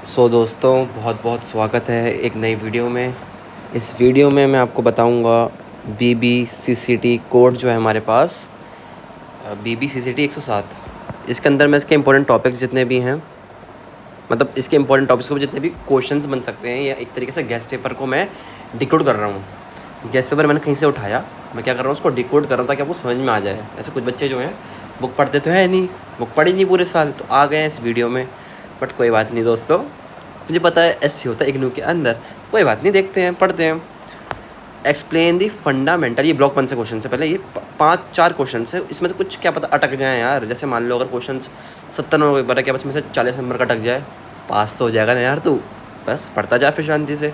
दोस्तों बहुत बहुत स्वागत है एक नई वीडियो में। इस वीडियो में मैं आपको बताऊंगा BBCCT कोड जो है हमारे पास BBCCT 107। इसके अंदर मैं इसके इंपॉर्टेंट टॉपिक्स जितने भी हैं, मतलब इसके इंपॉर्टेंट टॉपिक्स को जितने भी क्वेश्चंस बन सकते हैं, या एक तरीके से गेस्ट पेपर को मैं डिकोड कर रहा हूँ। गेस्ट पेपर मैंने कहीं से उठाया, मैं क्या कर रहा हूँ उसको डिकोड कर रहा हूँ ताकि आपको समझ में आ जाए। ऐसे कुछ बच्चे जो हैं बुक पढ़ते तो है नहीं, बुक पढ़ी नहीं पूरे साल, तो आ गए हैं इस वीडियो में। बट कोई बात नहीं दोस्तों, मुझे पता है ऐसे होता है इग्नू के अंदर। कोई बात नहीं, देखते हैं, पढ़ते हैं। एक्सप्लेन दी फंडामेंटल, ये ब्लॉक 1 से क्वेश्चन से पहले ये 5-4 क्वेश्चन है। इसमें से कुछ क्या पता अटक जाए यार। जैसे मान लो अगर क्वेश्चन 70 नंबर पेपर है, क्या बस में से 40 नंबर का अटक जाए, पास तो हो जाएगा ना यार तू। बस पढ़ता जा फिर शांति से।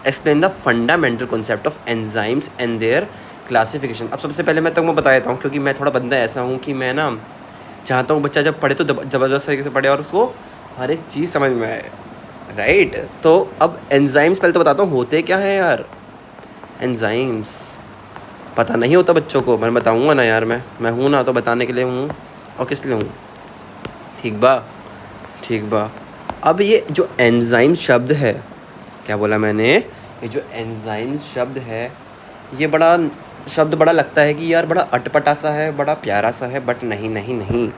Explain the fundamental concept of enzymes and there classification. अब सबसे पहले मैं तुमको बता देता हूँ, क्योंकि मैं थोड़ा बंदा ऐसा हूँ कि मैं ना चाहता हूँ बच्चा जब पढ़े तो ज़बरदस्त तरीके से पढ़े और उसको हर एक चीज़ समझ में आए, राइट। तो अब एंजाइम्स पहले तो बताता हूँ होते क्या है यार। एंजाइम्स पता नहीं होता बच्चों को, मैं बताऊँगा ना यार। मैं हूँ ना तो बताने के लिए हूँ, और किस लिए हूँ। ठीक बा। अब ये जो एंजाइम शब्द है, क्या बोला मैंने, ये जो एंजाइम शब्द है, ये शब्द बड़ा लगता है कि यार बड़ा अटपटा सा है, बड़ा प्यारा सा है। बट नहीं नहीं नहीं,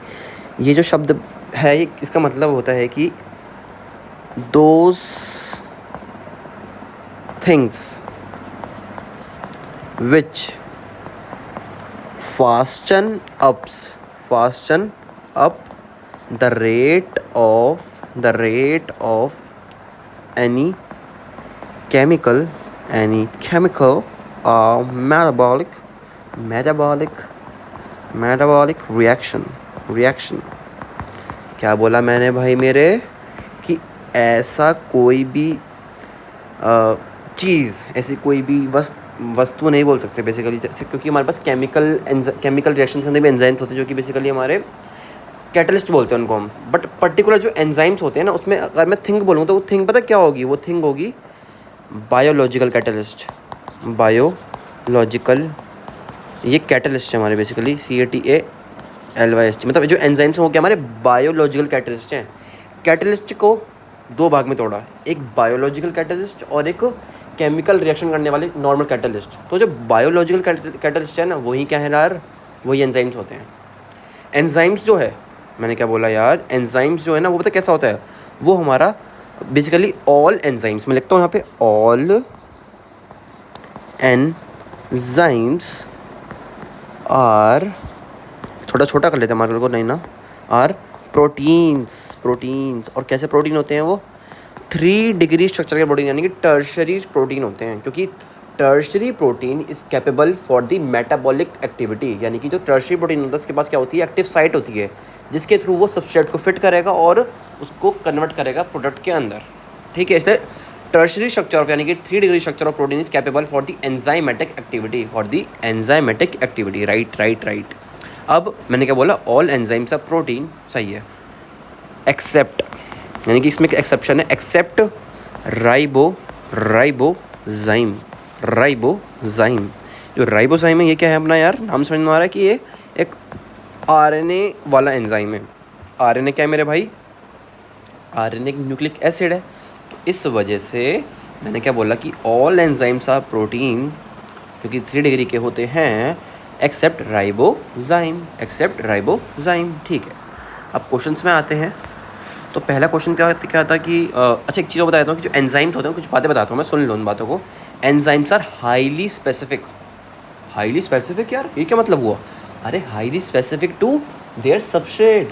ये जो शब्द है ये इसका मतलब होता है कि those things which fasten up the rate of any chemical metabolic reaction। क्या बोला मैंने भाई मेरे, कि ऐसा कोई भी चीज़, ऐसी कोई भी वस्तु नहीं बोल सकते बेसिकली, क्योंकि हमारे पास केमिकल रिएक्शन के अंदर भी एंजाइम्स होते हैं जो कि बेसिकली हमारे कैटलिस्ट बोलते हैं उनको हम। बट पर्टिकुलर जो एंजाइम्स होते हैं ना, उसमें अगर मैं थिंग बोलूँ तो वो थिंग पता क्या होगी, वो थिंग होगी बायोलॉजिकल कैटलिस्ट। बायोलॉजिकल, ये कैटलिस्ट है हमारे बेसिकली CATALYST। मतलब जो एंजाइम्स हो गए हमारे बायोलॉजिकल कैटलिस्ट हैं। कैटलिस्ट को 2 भाग में तोड़ा, एक बायोलॉजिकल कैटलिस्ट और एक केमिकल रिएक्शन करने वाले नॉर्मल कैटलिस्ट। तो जो बायोलॉजिकल कैटलिस्ट है ना, वही क्या है यार, वही एंजाइम्स होते हैं। एंजाइम्स जो है, मैंने क्या बोला यार, एंजाइम्स जो है ना वो पता कैसा होता है, वो हमारा बेसिकली ऑल एंजाइम्स, मैं लिखता हूँ यहाँ पे ऑल एंजाइम्स आर, थोड़ा छोटा कर लेते हैं हमारे को, नहीं ना, आर प्रोटीन्स। और कैसे प्रोटीन होते हैं वो, 3 डिग्री स्ट्रक्चर के प्रोटीन, यानी कि टर्शरी प्रोटीन होते हैं। क्योंकि tertiary protein is capable for the metabolic activity, यानी कि जो टर्शरी प्रोटीन होता है उसके पास क्या होती है, एक्टिव साइट होती है, जिसके थ्रू वो सबस्ट्रेट को फिट करेगा और उसको कन्वर्ट करेगा प्रोडक्ट के अंदर। ठीक है, इसलिए टर्शरी स्ट्रक्चर ऑफ, यानी कि 3 degree structure of protein is capable for the enzymatic activity, right. अब मैंने क्या बोला, ऑल एंजाइम्स आर प्रोटीन, सही है, एक्सेप्ट, यानी कि इसमें एक एक्सेप्शन है, एक्सेप्ट राइबोजाइम। जो राइबोजाइम है ये क्या है अपना यार, नाम समझ में आ रहा है कि ये एक RNA वाला एंजाइम है। RNA क्या है मेरे भाई, RNA एक न्यूक्लिक एसिड है। तो इस वजह से मैंने क्या बोला कि ऑल एंजाइम्स आर प्रोटीन, क्योंकि 3 डिग्री के होते हैं, एक्सेप्ट राइबोजाइम। ठीक है, अब क्वेश्चंस में आते हैं। तो पहला क्वेश्चन क्या था कि अच्छा एक चीज़ और बता देता हूँ कि जो एंजाइम्स होते हैं, कुछ बातें बताता हूँ मैं, सुन लो उन बातों को। एंजाइम्स आर हाईली स्पेसिफिक यार, ये क्या मतलब हुआ, अरे highly specific to their substrate,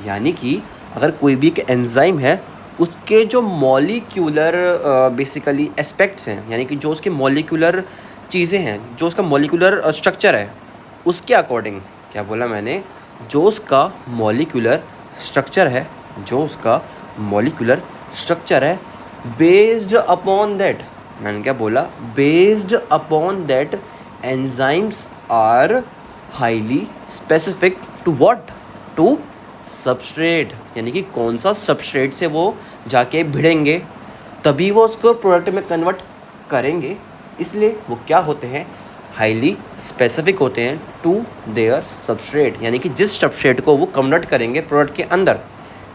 यानी कि अगर कोई भी एक एंजाइम है, उसके जो मॉलिक्यूलर बेसिकली एस्पेक्ट्स हैं, यानी कि जो उसके मॉलिक्यूलर चीज़ें हैं, जो उसका मॉलिक्यूलर स्ट्रक्चर है, उसके अकॉर्डिंग, क्या बोला मैंने, जो उसका मॉलिक्यूलर स्ट्रक्चर है, बेस्ड अपॉन दैट, मैंने क्या बोला, based upon that enzymes are highly specific to what, to substrate, यानी कि कौन सा सबस्ट्रेट से वो जाके भिड़ेंगे तभी वो उसको प्रोडक्ट में कन्वर्ट करेंगे। इसलिए वो क्या होते हैं, हाईली स्पेसिफिक होते हैं टू देयर सबस्ट्रेट, यानी कि जिस सबस्ट्रेट को वो कन्वर्ट करेंगे प्रोडक्ट के अंदर,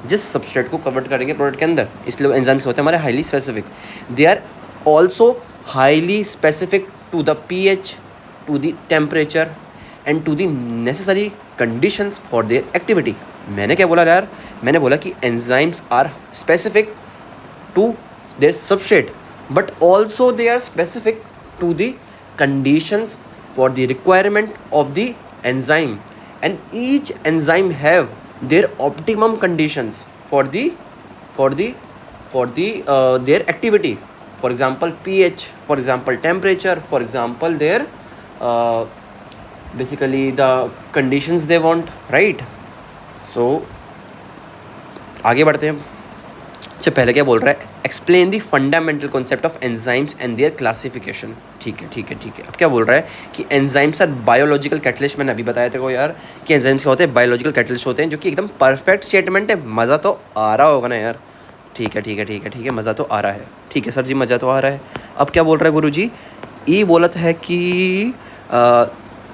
जिस सबस्ट्रेट को कन्वर्ट करेंगे प्रोडक्ट के अंदर, इसलिए एंजाइम्स होते हैं हमारे highly specific. They are also highly specific to the pH, to the temperature and to the necessary conditions for their activity. मैंने क्या बोला यार, मैंने बोला कि enzymes are specific to their substrate but also they are specific to the conditions for the requirement of the enzyme, and each enzyme have their optimum conditions for their activity. For example pH, for example temperature, for example their uh, basically the conditions they want, right? So आगे बढ़ते हैं। अच्छा पहले क्या बोल रहा है, explain the fundamental concept of enzymes and there classification. ठीक है। अब क्या बोल रहा है कि एंजाइम्स आर बायोलॉजिकल कैटलिस्ट। मैंने अभी बताया तेरे को यार कि एंजाइम्स क्या होते हैं, बायोलॉजिकल कैटलिस्ट होते हैं, जो कि एकदम परफेक्ट स्टेटमेंट है। मज़ा तो आ रहा होगा ना यार। ठीक है, मज़ा तो आ रहा है। ठीक है सर जी, मज़ा तो आ रहा है। अब क्या बोल रहा है गुरु जी, ये बोलत है कि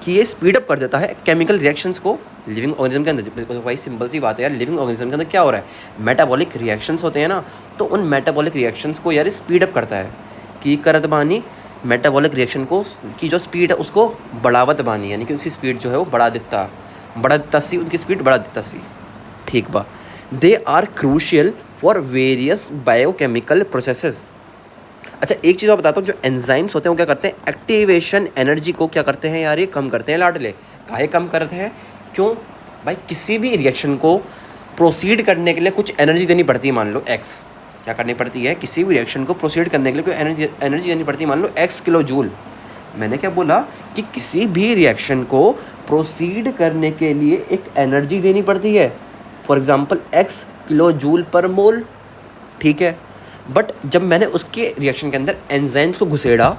ये स्पीड अप कर देता है केमिकल रिएक्शंस को लिविंग ऑर्गेनिज्म के अंदर। भाई सिंपल सी बात है यार, लिविंग ऑर्गेनिज्म के अंदर क्या हो रहा है, मेटाबॉलिक रिएक्शंस होते हैं ना, तो उन मेटाबॉलिक रिएक्शंस को यार स्पीड अप करता है। कि करत बानी मेटाबॉलिक रिएक्शन को की जो स्पीड है उसको बढ़ावत बानी, यानी कि उसकी स्पीड जो है वो बढ़ा देता सी, उनकी स्पीड बढ़ा देता सी। ठीक बा। They are crucial for various biochemical processes. अच्छा एक चीज़ और बताता हूँ, जो एंजाइम्स होते हैं वो क्या करते हैं, एक्टिवेशन एनर्जी को क्या करते हैं यार, ये कम करते हैं। लाडले काहे कम करते हैं, क्यों भाई, किसी भी रिएक्शन को प्रोसीड करने के लिए कुछ एनर्जी देनी पड़ती है। मान लो एक्स, क्या करनी पड़ती है, किसी भी रिएक्शन को प्रोसीड करने के लिए कोई एनर्जी देनी पड़ती है, मान लो एक्स किलो जूल। मैंने क्या बोला कि किसी भी रिएक्शन को प्रोसीड करने के लिए एक एनर्जी देनी पड़ती है, for example x kilo joule per mole. ठीक है, बट जब मैंने उसके रिएक्शन के अंदर एंजाइम्स को घुसेड़ा,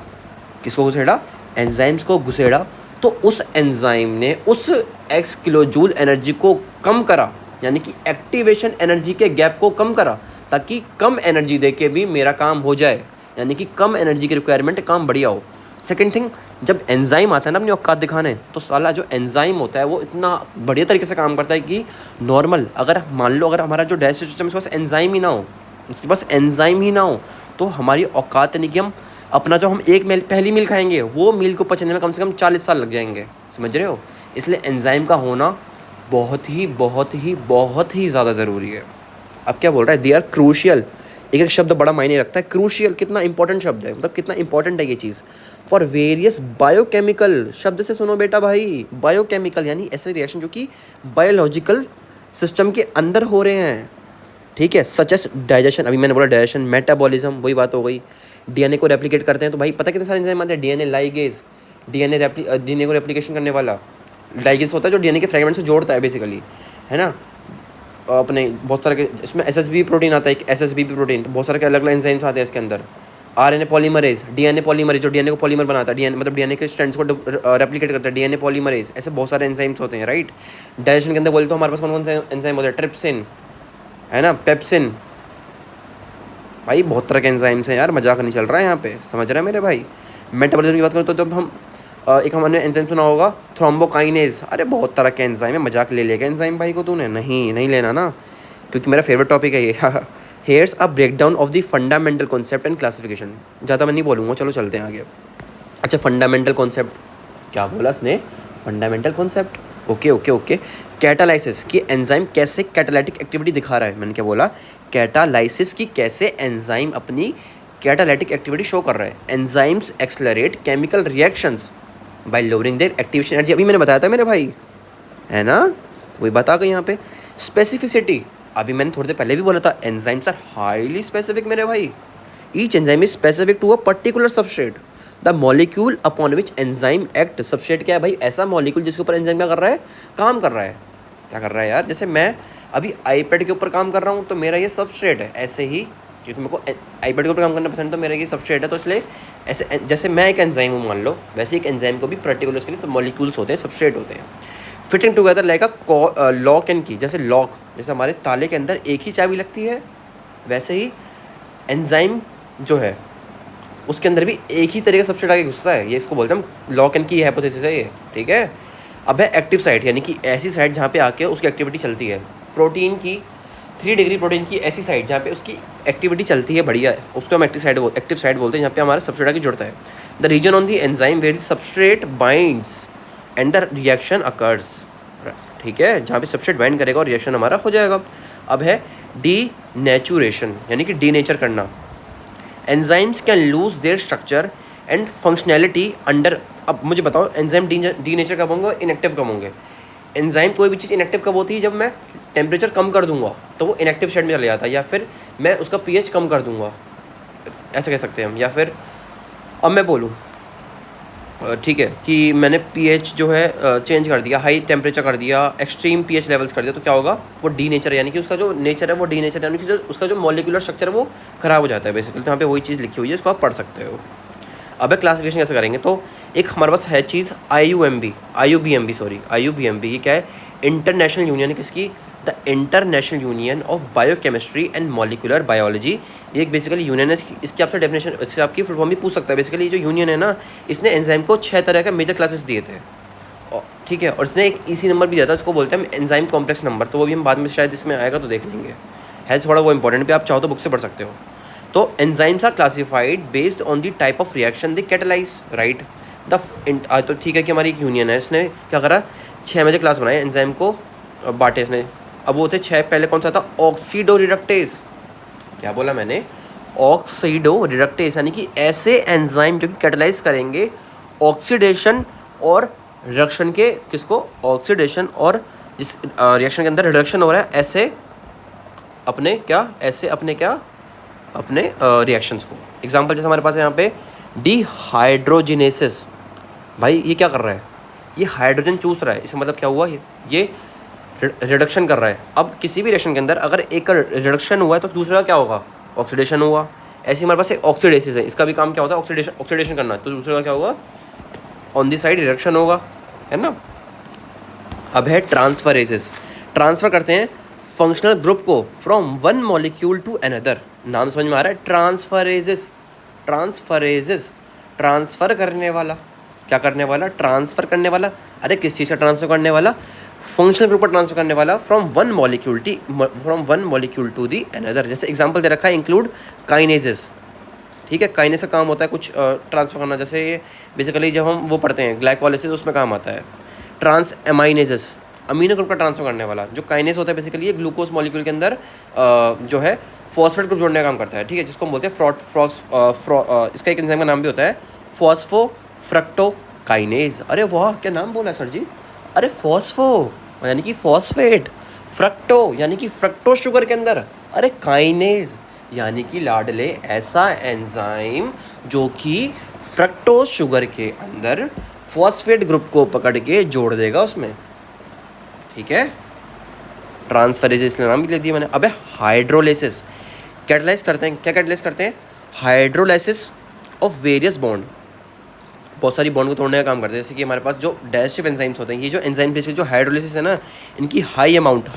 किसको घुसेड़ा, एंजाइम्स को घुसेड़ा, तो उस एंजाइम ने उस एक्स किलो जूल एनर्जी को कम करा, यानी कि एक्टिवेशन एनर्जी के गैप को कम करा, ताकि कम एनर्जी दे के भी मेरा काम हो जाए, यानी कि कम एनर्जी की रिक्वायरमेंट, काम बढ़िया हो। सेकेंड थिंग, जब एंजाइम आता है ना अपनी औकात दिखाने, तो साला जो एंजाइम होता है वो इतना बढ़िया तरीके से काम करता है कि नॉर्मल, अगर मान लो अगर हमारा जो डाइजेस्टिव सिस्टम है उसके पास एंजाइम ही ना हो, उसके पास एंजाइम ही ना हो, तो हमारी औकात यानी कि हम अपना जो हम एक मील पहली मील खाएंगे वो मील को पचने में कम से कम 40 साल लग जाएंगे। समझ रहे हो? इसलिए एंजाइम का होना बहुत ही ज़्यादा ज़रूरी है। अब क्या बोल रहा है, दे आर क्रूशियल। एक शब्द बड़ा मायने रखता है, क्रूशियल कितना इंपॉर्टेंट शब्द है, मतलब कितना इंपॉर्टेंट है ये चीज़। फॉर वेरियस बायोकेमिकल, शब्द से सुनो बेटा भाई, बायोकेमिकल यानी ऐसे रिएक्शन जो कि बायोलॉजिकल सिस्टम के अंदर हो रहे हैं। ठीक है, सच एस डाइजेशन, अभी मैंने बोला डाइजेशन, मेटाबॉलिज्म, वही बात हो गई। डीएनए को रेप्लिकेट करते हैं, तो भाई पता कितने सारे एंजाइम आते हैं, डीएनए लाइगेज, डीएनए को रेप्लिकेशन करने वाला लाइगेज होता है जो डीएनए के फ्रेगमेंट से जोड़ता है बेसिकली, है ना। अपने बहुत सारे के इसमें एसएसबी प्रोटीन आता है, एक एसएसबी प्रोटीन, बहुत सारे के अलग अलग एंजाइम्स आते हैं इसके अंदर। आरएनए पॉलीमरेज, डीएनए पॉलीमरेज जो डीएनए को पॉलीमर बनाता है, डीएनए मतलब डीएनए के स्ट्रैंड्स को रेप्लिकेट करता है, डीएनए पॉलीमरेज, ऐसे बहुत सारे एंजाइम्स होते हैं, राइट। डाइजेशन के अंदर बोलते हो हमारे पास कौन कौन से एंजाइम होते हैं, ट्रिप्सिन, है ना, पेप्सिन, भाई बहुत तरह के एंजाइम्स हैं यार, मजाक नहीं चल रहा है यहाँ पे, समझ रहे हैं मेरे भाई। मेटाबॉलिज्म की बात करें तो जब हम एक हमने एंजाइम सुना होगा थ्रोम्बोकाइनेज, अरे बहुत तरह के एंजाइम है, मजाक ले लेगा एंजाइम भाई को तूने, नहीं लेना ना, क्योंकि मेरा फेवरेट टॉपिक है ये। Here's a breakdown of the fundamental concept and classification. ज़्यादा मैं नहीं बोलूँगा, चलो चलते हैं आगे। अच्छा फंडामेंटल कॉन्सेप्ट, क्या बोला उसने, फंडामेंटल कॉन्सेप्ट, ओके। कैटालाइसिस कि एंजाइम कैसे कैटालाइटिक एक्टिविटी दिखा रहा है, मैंने क्या बोला, कैटालाइसिस की कैसे एंजाइम अपनी कैटालाइटिक एक्टिविटी शो कर रहा है। Enzymes accelerate chemical reactions bye lowering there activation energy, अभी मैंने बताया था मेरे भाई, है ना, वही बता गए यहाँ पे। स्पेसिफिसिटी, अभी मैंने थोड़ी देर पहले भी बोला था, एंजाइम्स आर हाईली स्पेसिफिक मेरे भाई। Each enzyme is specific to a particular substrate, the molecule upon which enzyme act. Substrate क्या है भाई, ऐसा मॉलिक्यूल जिसके ऊपर एंजाइम क्या कर रहा है, काम कर रहा है। क्या कर रहा है यार, जैसे मैं अभी आईपैड के ऊपर काम कर रहा हूँ तो मेरा ये सबस्ट्रेट है, ऐसे ही क्योंकि मेरे को आईपैड के ऊपर काम करना पसंद है तो मेरा ये सबस्ट्रेट है, तो इसलिए ऐसे जैसे मैं एक एंजाइम हूँ मान लो, वैसे एक एंजाइम को भी पर्टिकुलर उसके लिए सब मॉलिक्यूल्स होते हैं, सबस्ट्रेट होते हैं। Fitting together like a lock and की, जैसे लॉक, जैसे हमारे ताले के अंदर एक ही चाबी लगती है, वैसे ही एंजाइम जो है उसके अंदर भी एक ही तरीके का सबस्ट्रेट आगे घुसता है, ये इसको बोलते हैं हम लॉक एंड की हाइपोथेसिस है ये, ठीक है। अब है एक्टिव साइट, यानी कि ऐसी साइट जहाँ पे आके उसकी एक्टिविटी चलती है। प्रोटीन की 3 डिग्री प्रोटीन की ऐसी साइड जहाँ पे उसकी एक्टिविटी चलती है बढ़िया है, उसको हम एक्टिव साइड बोलते हैं, जहाँ पे हमारा सबस्ट्रेट आके जुड़ता है। The region on the enzyme where the substrate binds and the reaction occurs, ठीक है, जहाँ पे सबस्ट्रेट बाइंड करेगा और रिएक्शन हमारा हो जाएगा। अब है डीनेचुरेशन, यानी कि डीनेचर करना। Enzymes can lose their structure and functionality under. अब मुझे बताओ एंजाइम डीनेचर कब होंगे, इनएक्टिव कब होंगे? एंजाइम कोई भी चीज़ इनएक्टिव कब होती है? जब मैं टेम्परेचर कम कर दूंगा तो वो इनएक्टिव स्टेट में चला जाता है, या फिर मैं उसका पीएच कम कर दूंगा, ऐसा कह सकते हैं हम। या फिर अब मैं बोलूँ ठीक है कि मैंने पीएच जो है चेंज कर दिया, हाई टेम्परेचर कर दिया, एक्सट्रीम पीएच लेवल्स कर दिया, तो क्या होगा? वो डीनेचर, यानी कि उसका जो नेचर है वो डीनेचर, यानी कि जो उसका जो मॉलिक्यूलर स्ट्रक्चर है वो खराब हो जाता है बेसिकली। तो यहाँ पे वही चीज़ लिखी हुई है, इसको आप पढ़ सकते हो। अब क्लासिफिकेशन कैसे करेंगे? तो एक हमारे पास है चीज़ IUBMB। ये क्या है? इंटरनेशनल यूनियन, किसकी? The international union of biochemistry and molecular biology. ये एक बेसिकली यूनियन है। इसकी आपसे डेफिनेशन, इससे आपकी फुल फॉर्म भी पूछ सकता है। बेसिकली जो यूनियन है ना, इसने एंजाइम को 6 तरह के मेजर क्लासेस दिए थे, ठीक है, और इसने एक ईसी नंबर भी दिया था, इसको बोलते हैं एंजाइम कॉम्प्लेक्स नंबर। तो वो भी हम बाद में शायद इसमें आएगा तो देख लेंगे, है थोड़ा वो इंपॉर्टेंट भी, आप चाहो तो बुक से पढ़ सकते हो। तो enzymes are classified based on the type of reaction they catalyse, right. तो ठीक है कि हमारी एक यूनियन है, इसने क्या करा? 6 मेजर क्लास बनाए, एंजाइम को बांटे इसने। अब वो थे 6, पहले कौन सा था? Oxido reductase. क्या बोला मैंने? ऑक्सीडो रिडक्टेज, यानी कि ऐसे एंजाइम जो कि कैटलाइज करेंगे ऑक्सीडेशन और रिडक्शन के, किसको? ऑक्सीडेशन और जिस रिएक्शन के अंदर रिडक्शन हो रहा है, ऐसे अपने रिएक्शंस को। एग्जांपल जैसे हमारे पास है यहाँ पे डिहाइड्रोजिनेसिस। भाई ये क्या कर रहा है? ये हाइड्रोजन चूस रहा है, इसका मतलब क्या हुआ? ये रिडक्शन कर रहा है। अब किसी भी रिएक्शन के अंदर अगर एक का रिडक्शन हुआ है तो दूसरे का क्या होगा? ऑक्सीडेशन हुआ। ऐसे हमारे पास एक ऑक्सीडेसिस है, इसका भी काम क्या होता है? ऑक्सीडेशन करना, तो दूसरे का क्या होगा? ऑन दी साइड रिडक्शन होगा, है ना। अब है ट्रांसफरेसिस। ट्रांसफ़र करते हैं फंक्शनल ग्रुप को from one molecule to another. नाम समझ में आ रहा है? ट्रांसफरेसिस। ट्रांसफ़र करने वाला, क्या करने वाला? ट्रांसफ़र करने वाला। अरे किस चीज़ का ट्रांसफ़र करने वाला? फंक्शनल ग्रुप पर ट्रांसफ़र करने वाला, from one molecule to the another. जैसे एग्जांपल दे रखा है, इंक्लूड काइनेजेस, ठीक है। काइनेज का काम होता है कुछ ट्रांसफ़र करना, जैसे ये बेसिकली जब हम वो पढ़ते हैं ग्लाइकोलाइसिस, उसमें काम आता है। ट्रांस एमाइनेजेस, अमीनो ग्रुप का ट्रांसफ़र करने वाला। जो काइनेज होता है बेसिकली ये ग्लूकोज मॉलिक्यूल के अंदर जो है फॉस्फेट ग्रुप जोड़ने का काम करता है, ठीक है, जिसको हम बोलते हैं इसका एक एंजाइम का नाम भी होता है फॉस्फोफ्रक्टोकाइनेज। अरे वाह, क्या नाम बोला सर जी? अरे फॉस्फो यानी कि फॉस्फेट, फ्रक्टो यानी कि फ्रक्टोज शुगर के अंदर, अरे काइनेज यानी कि लाडले ऐसा एंजाइम जो कि फ्रक्टोज शुगर के अंदर फॉस्फेट ग्रुप को पकड़ के जोड़ देगा उसमें, ठीक है। ट्रांसफरेसिस नाम भी ले दिया मैंने। अब है हाइड्रोलाइसिस। कैटलाइज करते हैं, क्या कैटलाइज करते हैं? Hydrolysis of various bond. बहुत सारी बॉन्ड को तोड़ने का काम करते हैं। जैसे कि हमारे पास जो डाइजेस्टिव एंजाइम्स होते हैं, ये जो एंजाइम बेसिकली जो हाइड्रोलाइसिस है ना, इनकी हाई अमाउंट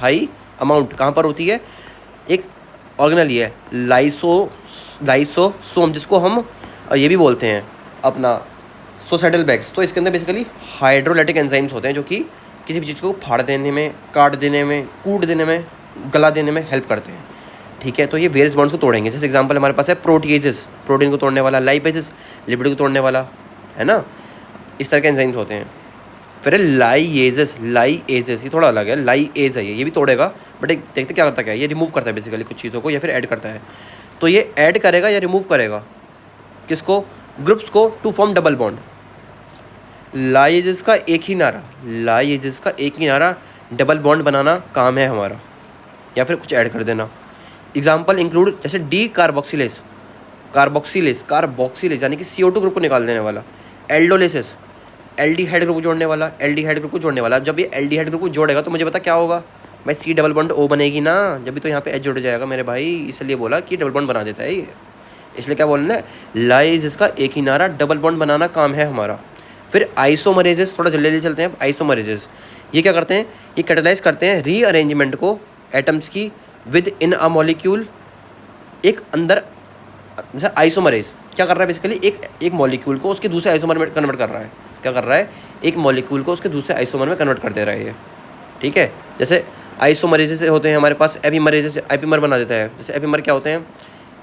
कहाँ पर होती है? एक ऑर्गेनल ये है लाइसोसोम, जिसको हम ये भी बोलते हैं अपना सोसाइटल बैग्स। तो इसके अंदर बेसिकली हाइड्रोलाइटिक एंजाइम्स होते हैं जो कि किसी भी चीज़ को फाड़ देने में, काट देने में, कूट देने में, गला देने में हेल्प करते हैं, ठीक है। तो ये वेरियस बॉन्ड्स को तोड़ेंगे। जैसे एग्जांपल हमारे पास है प्रोटीएजेस, प्रोटीन को तोड़ने वाला, लाइपेजेस, लिपिड को तोड़ने वाला, है ना। इस तरह के एंजाइम्स होते हैं। फिर है लाइएजेस, ये थोड़ा अलग है, लाइएज है ये भी तोड़ेगा, बट एक देखते क्या करता है, ये रिमूव करता है बेसिकली कुछ चीज़ों को, या फिर ऐड करता है। तो ये ऐड करेगा या रिमूव करेगा किसको? ग्रुप्स को, टू फॉर्म डबल बॉन्ड। लाइएजेस का एक ही नारा, डबल बॉन्ड बनाना काम है हमारा, या फिर कुछ ऐड कर देना। एग्जाम्पल इंक्लूड जैसे डी कार्बोक्सिलेज यानी कि CO2 ग्रुप को निकाल देने वाला। एल्डोलिसिस, एल्डिहाइड ग्रुप को जोड़ने वाला। जब ये एल्डिहाइड ग्रुप को जोड़ेगा तो मुझे पता क्या होगा भाई? C डबल बॉन्ड O बनेगी ना, जब भी तो यहाँ पे H जुड़ जाएगा मेरे भाई, इसलिए बोला कि डबल बॉन्ड बना देता है ये, इसलिए क्या बोलना है? लाइज का एक ही नारा, डबल बॉन्ड बनाना काम है हमारा। फिर आइसोमरेजेस, थोड़ा जल्दी चलते हैं। आइसोमरेजेस ये क्या करते हैं? ये कैटलाइज करते हैं रीअरेंजमेंट को एटम्स की विद इन अ मॉलिक्यूल, एक अंदर। जैसे आइसोमरेज क्या कर रहा है बेसिकली? एक मॉलिक्यूल को उसके दूसरे आइसोमर में कन्वर्ट कर रहा है। क्या कर रहा है? एक मॉलिक्यूल को उसके दूसरे आइसोमर में कन्वर्ट कर दे रहा है ये, ठीक है। जैसे आइसोमरेजेस होते हैं हमारे पास, एपीमरेजेस एपीमर बना देता है। जैसे एपीमर क्या होते हैं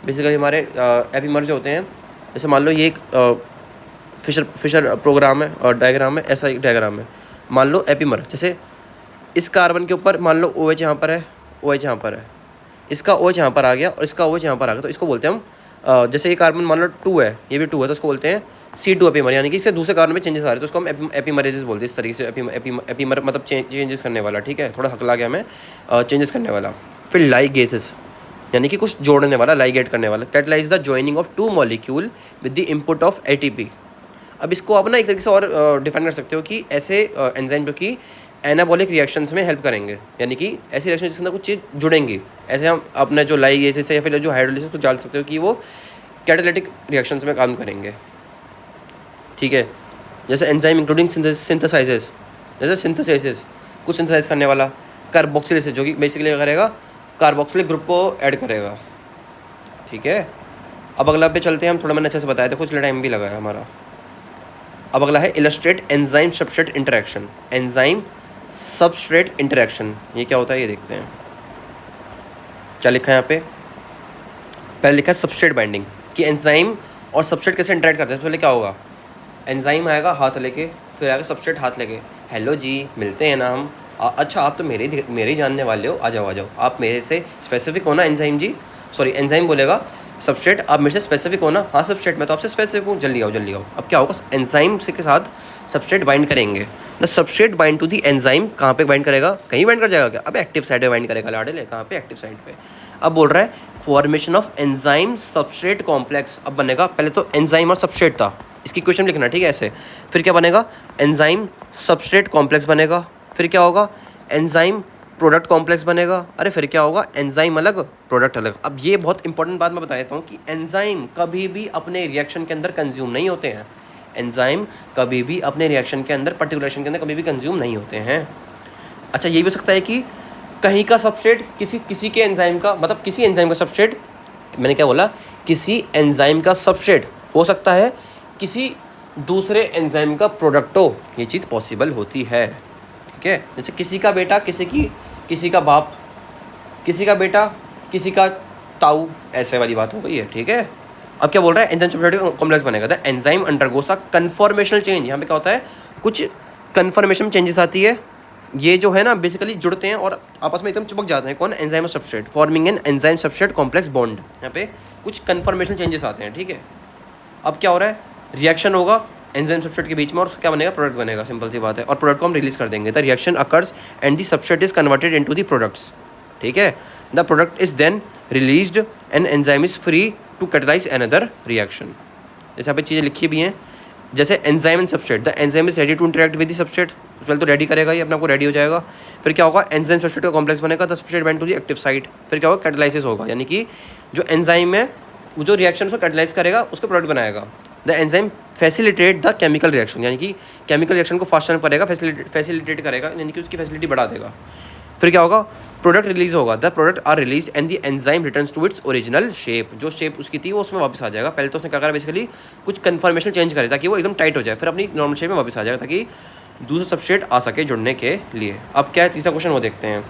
बेसिकली हमारे एपीमर जो होते हैं, जैसे मान लो ये एक फिशर प्रोग्राम है और डायग्राम है, ऐसा एक डायग्राम है। मान लो एपीमर, जैसे इस कार्बन के ऊपर मान लो OH यहाँ पर है, OH यहाँ पर है, इसका OH यहाँ पर आ गया और इसका OH यहाँ पर आ गया, तो इसको बोलते हैं हम जैसे ये कार्बन मान लो 2 है, ये भी 2 है, तो उसको बोलते हैं C2 एपीमर, यानी कि इससे दूसरे कार्बन में चेंजेस आ रहे हैं, तो उसको हम एपीमरेजेस बोलते हैं। इस तरीके से एपीमर मतलब चेंजेस करने वाला, ठीक है, थोड़ा हकला गया मैं, चेंजेस करने वाला। फिर लाइगेसेस यानी कि कुछ जोड़ने वाला, लाइगेट करने वाला। Catalyse the joining of 2 molecule with the input of ATP। अब इसको आप ना एक तरीके से और डिफाइन कर सकते हो कि ऐसे एंजाइम जो कि एनाबॉलिक रिएक्शंस में हेल्प करेंगे, यानी कि ऐसी रिएक्शन जिसके अंदर कुछ चीज़ जुड़ेंगी। ऐसे हम अपने जो लाइगेसेस या फिर जो हाइड्रोलिसिस को जान सकते हो कि वो कैटालिटिक रिएक्शंस में काम करेंगे, ठीक है। जैसे एंजाइम इंक्लूडिंग सिंथेसाइजेस, जैसे सिंथेसाइजेस कुछ सिंथेसाइज करने वाला, कार्बोक्सिलेज जो कि बेसिकली क्या करेगा, कार्बोक्सिलिक ग्रुप को ऐड करेगा, ठीक है। अब अगला पे चलते हैं हम, थोड़ा मैंने अच्छे से बताया, देखो इसलिए टाइम भी लगा है हमारा। अब अगला है illustrate enzyme substrate interaction. Enzyme substrate interaction ये क्या होता है ये देखते हैं। क्या लिखा है यहाँ पे, पहले लिखा है सबस्ट्रेट बाइंडिंग, कि एंजाइम और सबस्ट्रेट कैसे इंटरेक्ट करते हैं। पहले क्या होगा, एंजाइम आएगा हाथ लेके, फिर आएगा सबस्ट्रेट हाथ लेके, हेलो जी मिलते हैं ना हम, अच्छा आप तो मेरे ही जानने वाले हो, आ जाओ आप मेरे से स्पेसिफिक हो ना एंजाइम जी, सॉरी एंजाइम बोलेगा सबस्ट्रेट, आप मेरे से स्पेसिफिक हो ना, हाँ सबस्ट्रेट मैं तो आपसे स्पेसिफिक हूँ, जल्दी आओ। अब क्या होगा, एंजाइम के साथ सबस्ट्रेट बाइंड करेंगे। The substrate bind to the enzyme, कहाँ पे बाइंड करेगा, कहीं बाइंड कर जाएगा क्या, अब एक्टिव साइड पे बाइंड करेगा, लाडल है कहाँ पे, एक्टिव साइड पे। अब बोल रहा है formation of enzyme substrate complex. अब बनेगा, पहले तो एंजाइम और सबस्ट्रेट था, इसकी क्वेश्चन लिखना, ठीक है, ऐसे। फिर क्या बनेगा, एंजाइम सबस्ट्रेट कॉम्प्लेक्स बनेगा। फिर क्या होगा, एंजाइम प्रोडक्ट कॉम्प्लेक्स बनेगा। अरे फिर क्या होगा, एंजाइम अलग प्रोडक्ट अलग। अब ये बहुत इंपॉर्टेंट बात मैं बता देता हूँ कि एंजाइम कभी भी अपने रिएक्शन के अंदर कंज्यूम नहीं होते हैं। एंजाइम कभी भी अपने रिएक्शन के अंदर, पर्टिकुलर रिएक्शन के अंदर कभी भी कंज्यूम नहीं होते हैं। अच्छा ये भी हो सकता है कि कहीं का सबस्ट्रेट किसी के एंजाइम का, मतलब किसी एंजाइम का सबस्ट्रेट, मैंने क्या बोला, किसी एंजाइम का सबस्ट्रेट हो सकता है किसी दूसरे एंजाइम का प्रोडक्ट हो, ये चीज़ पॉसिबल होती है, ठीक है। जैसे किसी का बेटा किसी का बाप, किसी का बेटा किसी का ताऊ, ऐसे वाली बात हो गई है, ठीक है। अब क्या बोल रहा है, एंजाइम सबस्ट्रेट कॉम्प्लेक्स बनेगा, the enzyme undergoes a conformational change. यहाँ पे क्या होता है, कुछ कन्फॉर्मेशन चेंजेस आती है, ये जो है ना बेसिकली जुड़ते हैं और आपस में एकदम चिपक जाते हैं, कौन, एंजाइम और substrate, forming an enzyme substrate complex bond. यहाँ पे कुछ कन्फॉर्मेशन चेंजेस आते हैं, ठीक है। अब क्या हो रहा है, रिएक्शन होगा एंजाइम सबस्ट्रेट के बीच में और क्या बनेगा, प्रोडक्ट बनेगा, सिंपल सी बात है। और प्रोडक्ट को हम रिलीज कर देंगे, the reaction occurs and the substrate is converted into the products, ठीक है। The product is then released and enzyme is free to catalyse another reaction. जैसे यहाँ पे चीज़ें लिखी भी हैं, जैसे enzyme and substrate, the enzyme is ready to interact with the substrate, पहले तो रेडी करेगा, ये अपने आपको रेडी हो जाएगा। फिर क्या होगा, एंजाइम सबस्ट्रेट का कॉम्प्लेक्स बनेगा, the substrate bind to the active site. फिर क्या होगा, कैटलाइसिस होगा, यानी कि जो एंजाइम है वो जो रिएक्शन को कैटलाइज करेगा उसका प्रोडक्ट बनाएगा। The enzyme facilitate the chemical reaction, यानी कि केमिकल रिएक्शन को फास्ट करेगा, फैसिलिटेट करेगा, यानी कि उसकी फैसिलिटी बढ़ा देगा। फिर क्या होगा, प्रोडक्ट रिलीज होगा, the product are release and the enzyme returns to its original shape, जो शेप उसकी थी वो उसमें वापस आ जाएगा। पहले तो उसने क्या करा, बेसिकली कुछ कन्फर्मेशन चेंज करे ताकि वो एकदम टाइट हो जाए, फिर अपनी नॉर्मल शेप में वापस आ जाएगा ताकि दूसरा सबस्ट्रेट आ सके जुड़ने के लिए। अब क्या है, तीसरा क्वेश्चन वो देखते हैं।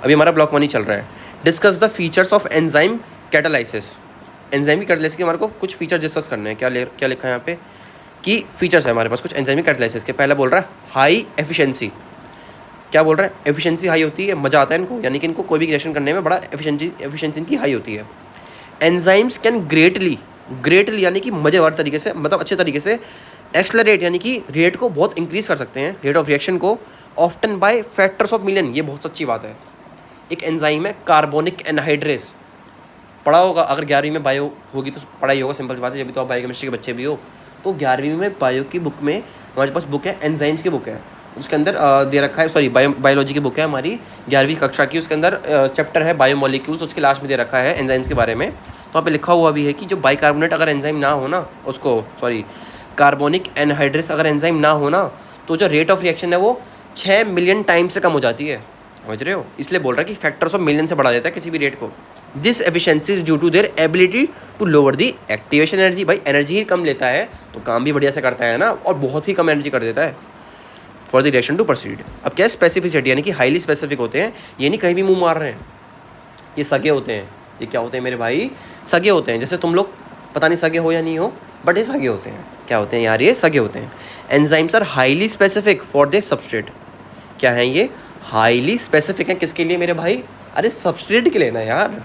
अभी हमारा ब्लॉक 1 ही चल रहा है। Discuss the features of enzyme catalysis. Enzyme की कैटालाइसिस के हमारे को कुछ फीचर डिस्कस करने हैं। क्या लिखा है यहाँ पे कि फीचर्स है हमारे पास कुछ एंजाइम कैटालाइसिस के। पहला बोल रहा है हाई एफिशिएंसी। क्या बोल रहा है, एफिशिएंसी हाई होती है, मज़ा आता है इनको, यानी कि इनको कोई भी रिएक्शन करने में बड़ा एफिशिएंसी इनकी हाई होती है। एंजाइम्स कैन ग्रेटली यानी कि मज़ेदार तरीके से, मतलब अच्छे तरीके से एक्सलरेट, यानी कि रेट को बहुत इंक्रीज़ कर सकते हैं, रेट ऑफ रिएक्शन को, often by factors of million. ये बहुत सच्ची बात है। एक एंजाइम है कार्बोनिक एनहाइड्रेस, पढ़ा होगा, अगर 11वीं में बायो होगी तो पढ़ाई होगा, सिंपल सी बात है, जब भी तो आप बायोकेमिस्ट्री के बच्चे भी हो। तो 11वीं में बायो की बुक में हमारे पास बुक है, एंजाइम्स की बुक है, उसके अंदर दे रखा है, सॉरी बायोलॉजी की बुक है हमारी 11वीं कक्षा की, उसके अंदर चैप्टर है बायोमोलिक्यूल्स, उसके लास्ट में दे रखा है एंजाइम्स के बारे में। तो वहाँ पे लिखा हुआ भी है कि जो बाइकार्बोनेट अगर एंजाइम ना हो ना, उसको सॉरी कार्बोनिक एनहाइड्रेस अगर एंजाइम ना हो ना, तो जो रेट ऑफ रिएक्शन है वो 6 मिलियन टाइम से कम हो जाती है, समझ रहे हो। इसलिए बोल रहा है कि फैक्टर्स ऑफ मिलियन से बढ़ा देता है किसी भी रेट को। This efficiency is due to their ability to lower the activation energy. भाई एनर्जी ही कम लेता है तो काम भी बढ़िया से करता है ना, और बहुत ही कम एनर्जी कर देता है। For the reaction to proceed. अब क्या है स्पेसिफिसिटी, यानी कि हाईली स्पेसिफिक होते हैं, ये नहीं कहीं भी मुंह मार रहे हैं, ये सगे होते हैं। ये क्या होते हैं मेरे भाई? सगे होते हैं। जैसे तुम लोग पता नहीं सगे हो या नहीं हो, बट ये सगे होते हैं। क्या होते हैं यार? ये सगे होते हैं। Enzymes are highly specific for the substrate. क्या है ये? हाईली स्पेसिफिक है किसके लिए मेरे भाई? अरे सबस्ट्रेट के लिए ना यार।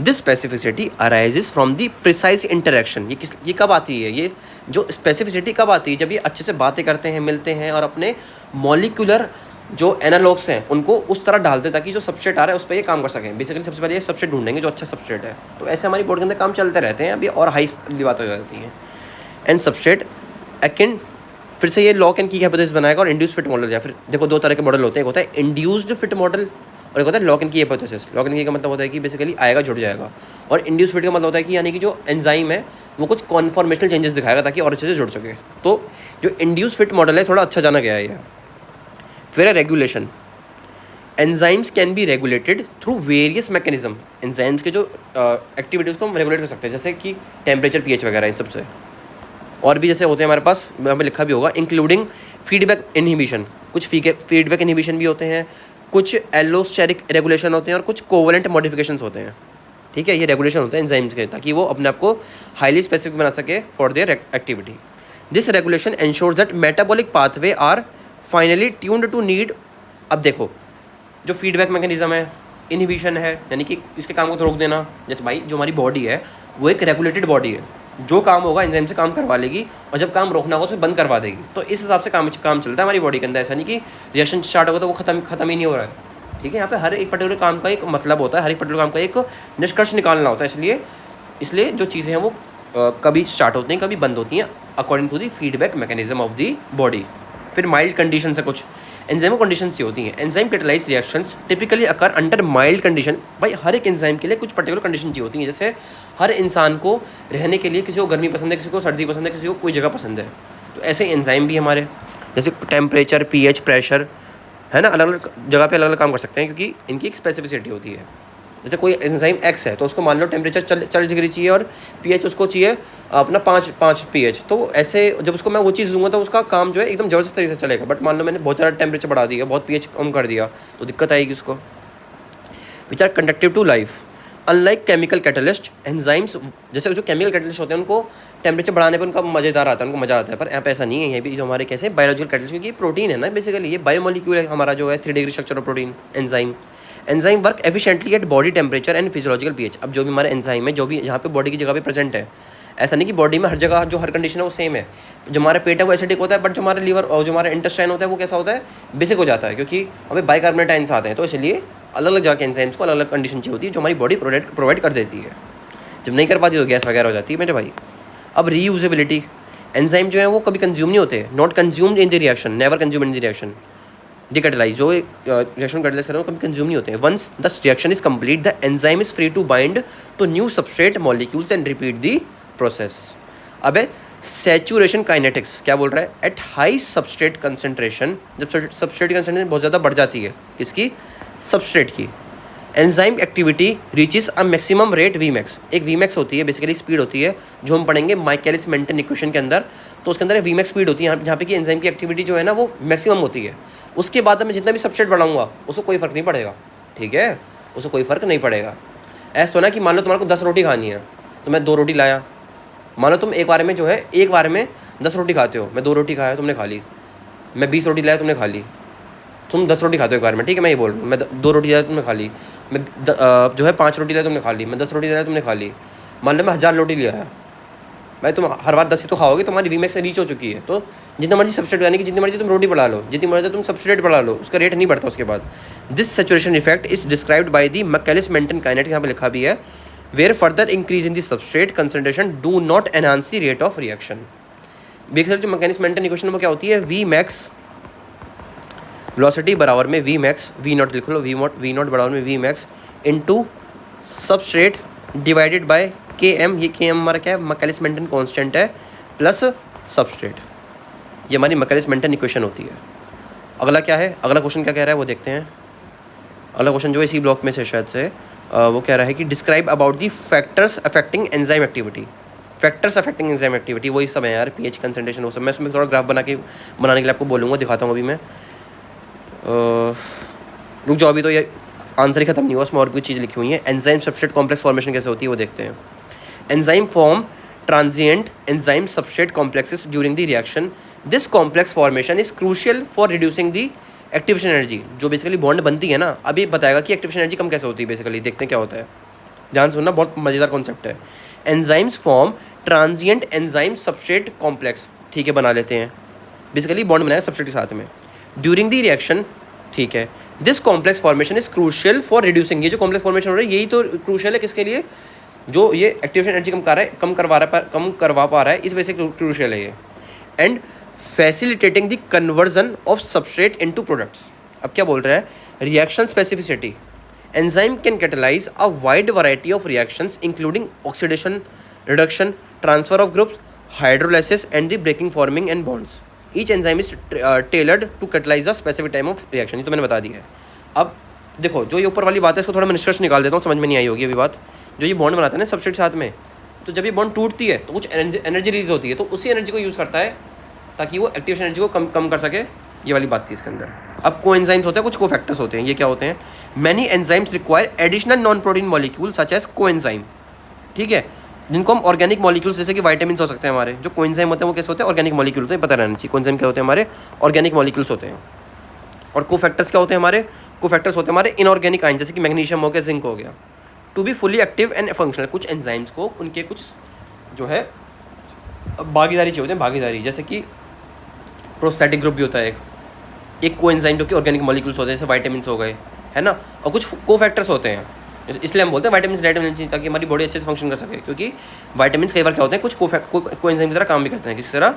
This specificity arises from the precise interaction. ये कब आती है? ये जो स्पेसिफिसिटी कब आती है? जब ये अच्छे से बातें करते हैं, मिलते हैं और अपने मॉलिक्यूलर जो एनालॉग्स हैं उनको उस तरह डालते हैं ताकि जो सबस्ट्रेट आ रहा है उस पर ये काम कर सकें। बेसिकली सबसे पहले ये सबस्ट्रेट ढूंढेंगे जो अच्छा सबस्ट्रेट है। तो ऐसे हमारी बॉडी के अंदर काम चलते रहते हैं। अभी और हाई बात हो जाती है। एंड सबस्ट्रेट अकिन, फिर से ये लॉक एंड की हाइपोथेसिस बनाएगा और इंड्यूस्ड फिट मॉडल। या फिर देखो दो तरह के मॉडल होते हैं, एक होता है इंड्यूस्ड फिट मॉडल और एक होता है लॉक एंड की हाइपोथेसिस। लॉक एंड की का मतलब होता है कि बेसिकली आएगा जुड़ जाएगा, और इंड्यूस्ड फिट का मतलब होता है कि यानी कि जो एंजाइम है वो कुछ कॉन्फॉर्मेशनल चेंजेस दिखाएगा ताकि और अच्छे से जुड़ सके। तो जो इंड्यूस्ड फिट मॉडल है थोड़ा अच्छा जाना गया है ये। फिर है regulation. Enzymes can be regulated through various mechanism. Enzymes के जो एक्टिविटीज़ को हम रेगुलेट कर सकते हैं, जैसे कि टेम्परेचर, पीएच वगैरह, इन सबसे। और भी जैसे होते हैं हमारे पास, यहाँ पे लिखा भी होगा, इंक्लूडिंग फीडबैक इनहिबिशन। कुछ फीडबैक इनहिबिशन भी होते हैं, कुछ एलोस्टेरिक रेगुलेशन होते हैं और कुछ कोवलेंट मॉडिफिकेशंस होते हैं। ठीक है, ये रेगुलेशन होते हैं एंजाइम्स के ताकि वो अपने आप को हाईली स्पेसिफिक बना सके for their activity. This regulation ensures that metabolic pathway are finely tuned to need. अब देखो जो फीडबैक मैकेनिज्म है, इनहिबिशन है, यानी कि इसके काम को रोक देना। जैसे भाई जो हमारी बॉडी है वो एक रेगुलेटेड बॉडी है, जो काम होगा एंजाइम से काम करवा लेगी और जब काम रोकना होगा तो बंद करवा देगी। तो इस हिसाब से काम चलता है हमारी बॉडी के अंदर। ऐसा नहीं कि रिएक्शन स्टार्ट होगा तो वो खत्म ही नहीं हो रहा है। ठीक है, यहाँ पे हर एक पर्टिकुलर काम का एक मतलब होता है, हर एक पर्टिकुलर काम का एक निष्कर्ष निकालना होता है। इसलिए जो चीज़ें हैं वो कभी स्टार्ट होती हैं, कभी बंद होती हैं, according to the feedback mechanism of the body. फिर माइल्ड कंडीशन से कुछ एंजाइमो कंडीशन सी होती हैं। Enzyme catalysed reactions typically occur under mild condition. भाई हर एक एंजाइम के लिए कुछ पर्टिकुलर कंडीशन ची होती हैं। जैसे हर इंसान को रहने के लिए किसी को गर्मी पसंद है, किसी को सर्दी पसंद है, किसी को कोई जगह पसंद है। तो ऐसे एंजाइम भी हमारे, जैसे टेम्परेचर, पीएच, प्रेशर, है ना, अलग अलग जगह पे अलग अलग काम कर सकते हैं क्योंकि इनकी एक स्पेसिफिसिटी होती है। जैसे कोई एंजाइम एक्स है तो उसको मान लो टेम्परेचर 40 डिग्री चाहिए और पीएच उसको चाहिए अपना 5 पीएच। तो ऐसे जब उसको मैं वो चीज़ दूंगा तो उसका काम जो है एकदम ज़बरदस्त तरीके से चलेगा। बट मान लो मैंने बहुत ज़्यादा टेम्परेचर बढ़ा दिया, बहुत पीएच कम कर दिया, तो दिक्कत आएगी उसको। Which are conductive to life unlike chemical catalyst. Enzymes जैसे जो केमिकल कैटलिस्ट होते हैं उनको टेम्परेचर बढ़ाने पर उनका मज़ेदार आता है, उनको मज़ा आता है। पर यहाँ पे ऐसा नहीं है। यहाँ भी जो हमारे कैसे बायोलॉजिकल कैटलिस्ट, क्योंकि प्रोटीन है ना, बेसिकली ये बायोमोलिक्यूल है हमारा जो है 3 degree structure of protein enzyme work efficiently at body temperature and physiological pH. अब जो भी हमारे एंजाइम है जो भी यहाँ पे बॉडी की जगह पे प्रेजेंट है, ऐसा नहीं कि बॉडी में हर जगह जो हर कंडीशन है वो सेम है। जो हमारा पेट है वो एसिडिक होता है, बट जो हमारा लीवर और जो हमारा इंटेस्टाइन होता है वो कैसा होता है, बेसिक हो जाता है, क्योंकि हमें बाइकार्बोनेट आयंस आते हैं। तो इसलिए अलग अलग जगह के एंजाइम्स को अलग अलग कंडीशन चाहिए होती है जो हमारी बॉडी प्रोवाइड कर देती है। जब नहीं कर पाती तो गैस वगैरह हो जाती है मेरे भाई। अब रीयूजेबिलिटी। एंजाइम जो है वो कभी कंज्यूम नहीं होते, not consumed in the reaction, never consume in the reaction. Decatalyse, जो रिएक्शन कैटलाइज कर रहे हो कभी कंज्यूम नहीं होते हैं। Once the reaction is complete the enzyme is free to bind to new substrate molecules and repeat the process. अब है सैचुरेशन काइनेटिक्स, क्या बोल रहा है, एट हाई सबस्ट्रेट कंसनट्रेशन, जब सबस्ट्रेट की कंसनट्रेशन बहुत ज़्यादा बढ़ जाती है किसकी, सबस्ट्रेट की, enzyme activity reaches a maximum rate Vmax। एक Vmax होती है, बेसिकली स्पीड होती है, जो हम पढ़ेंगे माइकलिस मेंटन इक्वेशन के अंदर। तो उसके अंदर Vmax स्पीड होती है जहाँ पे कि एंजाइम की एक्टिविटी जो है ना वो मैक्सिमम होती है। उसके बाद मैं जितना भी सबस्ट्रेट बढ़ाऊंगा उसको कोई फ़र्क नहीं पड़ेगा। ठीक है, उसको कोई फ़र्क नहीं पड़ेगा। ऐसा तो ना कि मान लो तुम्हारे को 10 रोटी खानी है तो मैं 2 रोटी लाया। मान लो तुम एक बार में जो है एक बार में 10 रोटी खाते हो, मैं 2 रोटी खाया तुमने खा ली। मैं 20 रोटी लाया तुमने खा ली। तुम 10 रोटी खाते हो एक बार में, ठीक है, मैं ये बोल रहा हूँ। मैं 2 रोटी लाया तुमने खा ली। मैं जो है 5 रोटी लाया तुमने खा ली। मैं 10 रोटी लाया तुमने खा ली। मान लो मैं 1000 रोटी लिया है भाई, तुम हर बार 10 ही तो खाओगे, तुम्हारी Vmax से रीच हो चुकी है। तो जितना मर्जी सबस्ट्रेट, यानी कि जितनी मर्जी तुम रोटी बढ़ा लो, जितनी मर्जी तुम सबस्ट्रेट बढ़ा लो, उसका रेट नहीं बढ़ता उसके बाद। This saturation effect is described by the Michaelis Menten kinetics, यहाँ पे लिखा भी है, where further increase in the substrate concentration do not enhance the rate of reaction. Basically जो मैकेनिस मेंटन इक्वेशन वो क्या होती है, Vmax वेलोसिटी बराबर में Vmax, V नॉट लिख लो, V नॉट बराबर में Vmax into substrate divided by Km। ये Km हमारा क्या है, मैकलिस मेंटन कांस्टेंट है, प्लस सबस्ट्रेट। ये हमारी मैकलिस मेंटन इक्वेशन होती है। अगला क्या है, अगला क्वेश्चन क्या कह रहा है वो देखते हैं। अगला क्वेश्चन जो इसी ब्लॉक में से शायद से वो कह रहा है कि describe about the factors affecting enzyme activity. Factors affecting enzyme activity वही सब है यार, पीएच कंसंट्रेशन वो सब। मैं उसमें थोड़ा ग्राफ बनाने के लिए आपको बोलूँगा, दिखाता हूँ अभी मैं। रुक जाओ, अभी तो ये आंसर ही खत्म नहीं हुआ, उसमें और भी चीज़ लिखी हुई है। एंजाइम सबस्ट्रेट कॉम्प्लेक्स फॉर्मेशन कैसे होती है वो देखते हैं। Enzyme form transient enzyme substrate complexes during the reaction. This complex formation is crucial for reducing the activation energy. जो बेसिकली बॉन्ड बनती है ना, अभी बताएगा कि एक्टिवेशन एनर्जी कम कैसे होती है। बेसिकली देखते हैं क्या होता है, ध्यान सुनना, बहुत मज़ेदार कॉन्सेप्ट है। Enzymes form transient enzyme substrate complex, ठीक है, बना लेते हैं। बेसिकली बॉन्ड बनाया सबस्ट्रेट के साथ में ड्यूरिंग द रिएक्शन, ठीक है। This complex formation is crucial for reducing, ये जो कॉम्प्लेक्स फॉर्मेशन हो रहा है यही तो क्रूशियल है किसके लिए, जो ये एक्टिवेशन एनर्जी कम करवा पा रहा है, इस वजह से क्रूशियल है ये। And facilitating the conversion of substrate into products. अब क्या बोल रहा है, reaction specificity. Enzyme can catalyse a wide variety of reactions including oxidation, reduction, transfer of groups, hydrolysis and the breaking, forming and bonds. Each enzyme is tailored to catalyse a specific time of reaction. ये तो मैंने बता दिया है। अब देखो, जो ये ऊपर वाली बात है इसको थोड़ा मैं निष्कर्ष निकाल देता हूँ, समझ में नहीं आई होगी अभी बात। जो ये बॉन्ड बनाता है ना सबस्ट्रेट साथ में, तो जब ये बॉन्ड टूटती है तो कुछ एनर्जी रिलीज होती है, तो उसी एनर्जी को यूज़ करता है ताकि वो एक्टिवेशन एनर्जी को कम कर सके। ये वाली बात थी इसके अंदर। अब को एंजाइम्स होते हैं, कुछ को फैक्टर्स होते हैं। ये क्या होते हैं, many enzymes require additional non protein molecule such as coenzyme, ठीक है, जिनको हम ऑर्गेनिक मॉलिक्यूल्स जैसे कि वाइटामिन हो सकते हैं हमारे। जो कोएंजाइम होते हैं वो कैसे होते हैं, ऑर्गेनिक मॉलिक्यूल होते हैं, पता रहना चाहिए। कोएंजाइम क्या होते हैं हमारे, ऑर्गेनिक मॉलिक्यूल्स होते हैं। और कोफैक्टर्स क्या होते हैं हमारे, कोफैक्टर्स होते हैं हमारे इनऑर्गेनिक आयन, जैसे कि मैग्नीशियम हो गया, जिंक हो गया। To be fully active and functional, कुछ एंजाइम्स को उनके कुछ जो है भागीदारी चाहिए होते हैं, भागीदारी, जैसे कि प्रोस्थेटिक ग्रुप भी होता है एक कोएंजाइम जो कि ऑर्गेनिक मॉलिक्यूल्स होते हैं, जैसे वाइटामिन हो गए, है ना। और कुछ कोफैक्टर्स होते हैं, इसलिए हम बोलते हैं वाइटामिन डाइट मिलनी चाहिए ताकि हमारी बॉडी अच्छे से फंक्शन कर सके। क्योंकि वाइटामिन कई बार क्या होते हैं, कुछ को एंजाइम की तरह काम भी करते हैं, किस तरह,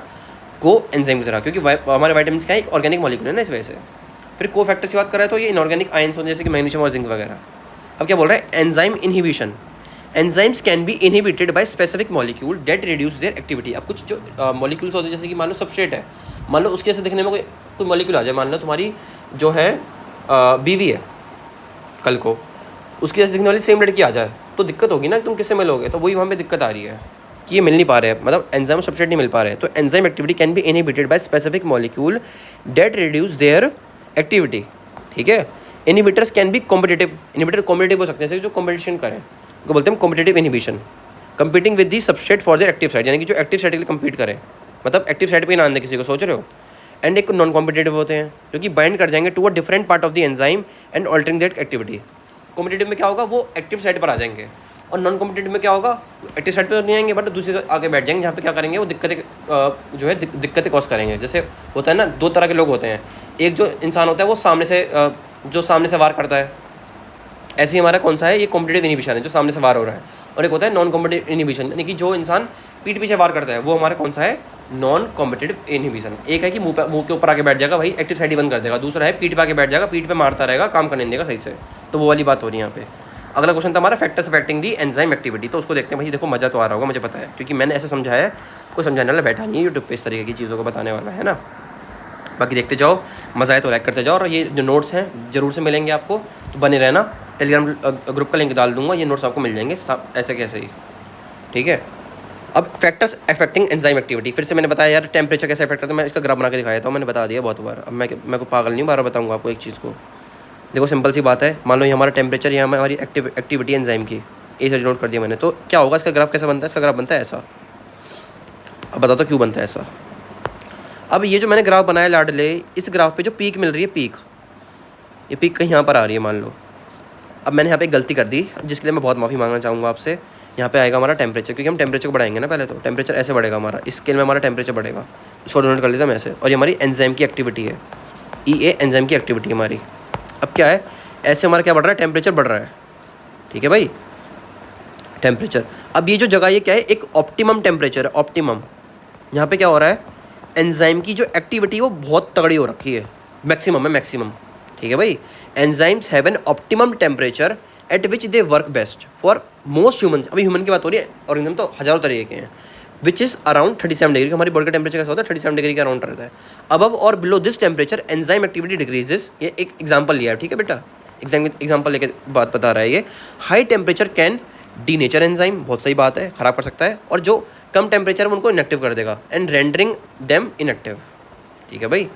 को एंजाइम की तरह, क्योंकि हमारे वाइटामिन क्या है, एक ऑर्गेनिक मॉलिक्यूल है ना, इस वजह से। फिर को फैक्टर्स की बात करें तो ये इनऑर्गेनिक आयन्स होते हैं, जैसे कि मैग्नीशियम और जिंक वगैरह। अब क्या बोल रहा है, enzyme inhibition. Enzymes can be inhibited by specific molecule that reduce their activity. अब कुछ जो मॉलिक्यूल्स होते हैं, जैसे कि मान लो सबस्ट्रेट है, मान लो उसके जैसे दिखने में कोई मॉलिक्यूल आ जाए, मान लो तुम्हारी जो है बीवी है, कल को उसकी जैसे दिखने वाली सेम लड़की आ जाए तो दिक्कत होगी ना, तुम किससे मिलोगे। तो वही वहाँ पे दिक्कत आ रही है कि ये मिल नहीं पा रहे हैं, मतलब एंजाइम सबस्ट्रेट नहीं मिल पा रहे हैं। तो enzyme activity can be inhibited by specific molecule that reduce their activity, ठीक है। Inhibitors can be competitive, inhibitor competitive हो सकते हैं, जो कॉम्पिटिशन करें, उनको बोलते हैं competitive inhibition. Competing with the substrate for their active site, यानी कि जो एक्टिव साइड के लिए कम्पीट करें, मतलब एक्टिव साइड पे ना आने किसी को, सोच रहे हो। एंड एक नॉन कॉम्पिटिटिव होते हैं जो कि बाइंड कर जाएंगे to a different part of the enzyme and altering that activity. Competitive में क्या होगा, वो एक्टिव साइड पर आ जाएंगे, और नॉन कॉम्पिटिटिव में क्या होगा, एक्टिव साइड पर तो नहीं आएंगे बट दूसरे आगे बैठ जाएंगे, जहाँ पे क्या करेंगे, वो दिक्कतें कॉज करेंगे। जैसे होता है ना, दो तरह के लोग होते हैं, एक जो इंसान होता है वो सामने से वार करता है, ऐसे ही हमारा कौन सा है, ये कॉम्पिटिटिव इनहिबिशन है, जो सामने से वार हो रहा है। और एक होता है नॉन कॉम्पिटिटिव इनहिबिशन, यानी कि जो इंसान पीठ पीछे वार करता है, वो हमारा कौन सा है, नॉन कॉम्पिटिटिव इनहिबिशन। एक है कि मुंह के ऊपर आके बैठ जाएगा, भाई एक्टिव साइड ही बंद कर देगा। दूसरा है पीठ पे आके बैठ जाएगा, पीठ पे मारता रहेगा, काम करने नहीं देगा सही से। तो वो वाली बात हो रही है यहाँ पे। अगला क्वेश्चन था हमारा factors affecting the enzyme activity. तो उसको देखते हैं भाई। देखो मज़ा तो आ रहा होगा, मुझे पता है, क्योंकि मैंने ऐसे समझाया है, कोई समझाने वाला बैठा नहीं है यूट्यूब पे इस तरीके की चीज़ों को बताने वाला, है ना। बाकी देखते जाओ, मज़ा आए तो लाइक करते जाओ, और ये जो नोट्स हैं ज़रूर से मिलेंगे आपको, तो बने रहना। टेलीग्राम ग्रुप का लिंक डाल दूंगा, ये नोट्स आपको मिल जाएंगे ऐसे कैसे ही, ठीक है। अब फैक्टर्स अफेक्टिंग एंजाइम एक्टिविटी, फिर से मैंने बताया यार टेम्परेचर कैसे अफेक्ट करता है, मैं इसका ग्राफ बना के दिखाया था, मैंने बता दिया बहुत बार। अब मैं को पागल नहीं हूँ, बार बताऊँगा आपको एक चीज़ को। देखो सिंपल सी बात है, मान लो ये हमारा टेम्परेचर, ये हमारी एक्टिविटी एंजाइम की, ए से नोट कर दिया मैंने। तो क्या होगा, इसका ग्राफ कैसे बनता है, इसका ग्राफ बनता है ऐसा। अब बता दो क्यों बनता है ऐसा। अब ये जो मैंने ग्राफ बनाया लाडले, इस ग्राफ पे जो पीक मिल रही है, ये पीक कहीं यहाँ पर आ रही है मान लो। अब मैंने यहाँ पे एक गलती कर दी, जिसके लिए मैं बहुत माफ़ी मांगना चाहूँगा आपसे। यहाँ पे आएगा हमारा टेम्परेचर, क्योंकि हम टेम्परेचर को बढ़ाएंगे ना पहले, तो टेम्परेचर ऐसे बढ़ेगा हमारा, इस स्केल में हमारा टेम्परेचर बढ़ेगा। इसको डोनेट कर लेता मैं ऐसे, और ये हमारी एंजाइम की एक्टिविटी है, EA एंजाइम की एक्टिविटी हमारी। अब क्या है, ऐसे हमारा क्या बढ़ रहा है, टेम्परेचर बढ़ रहा है, ठीक है भाई, टेम्परेचर। अब ये जो जगह, ये क्या है, एक ऑप्टिमम टेम्परेचर है, ऑप्टिमम। यहाँ पे क्या हो रहा है, एंजाइम की जो एक्टिविटी वो बहुत तगड़ी हो रखी है, मैक्सिमम है, मैक्सिमम, ठीक है भाई। Enzymes have an optimum temperature at which they work best for most human. अभी ह्यूमन की बात हो रही है, ऑर्गेनिज्म तो हज़ारों तरीके के हैं, विच इज़ अराउंड 37 डिग्री। हमारी बॉडी का टेम्परेचर कैसा होता है, 37 डिग्री के अराउंड रहता है। अबव और below this temperature enzyme activity decreases. ये एक एग्जाम्पल लिया है, ठीक है बेटा, एग्जाम्पल लेके बात बता रहा है ये। High temperature can denature enzyme, बहुत सही बात है, ख़राब कर सकता है, और जो कम टेम्परेचर है उनको इनएक्टिव कर देगा, एंड रेंडरिंग देम इनएक्टिव। ठीक है भाई।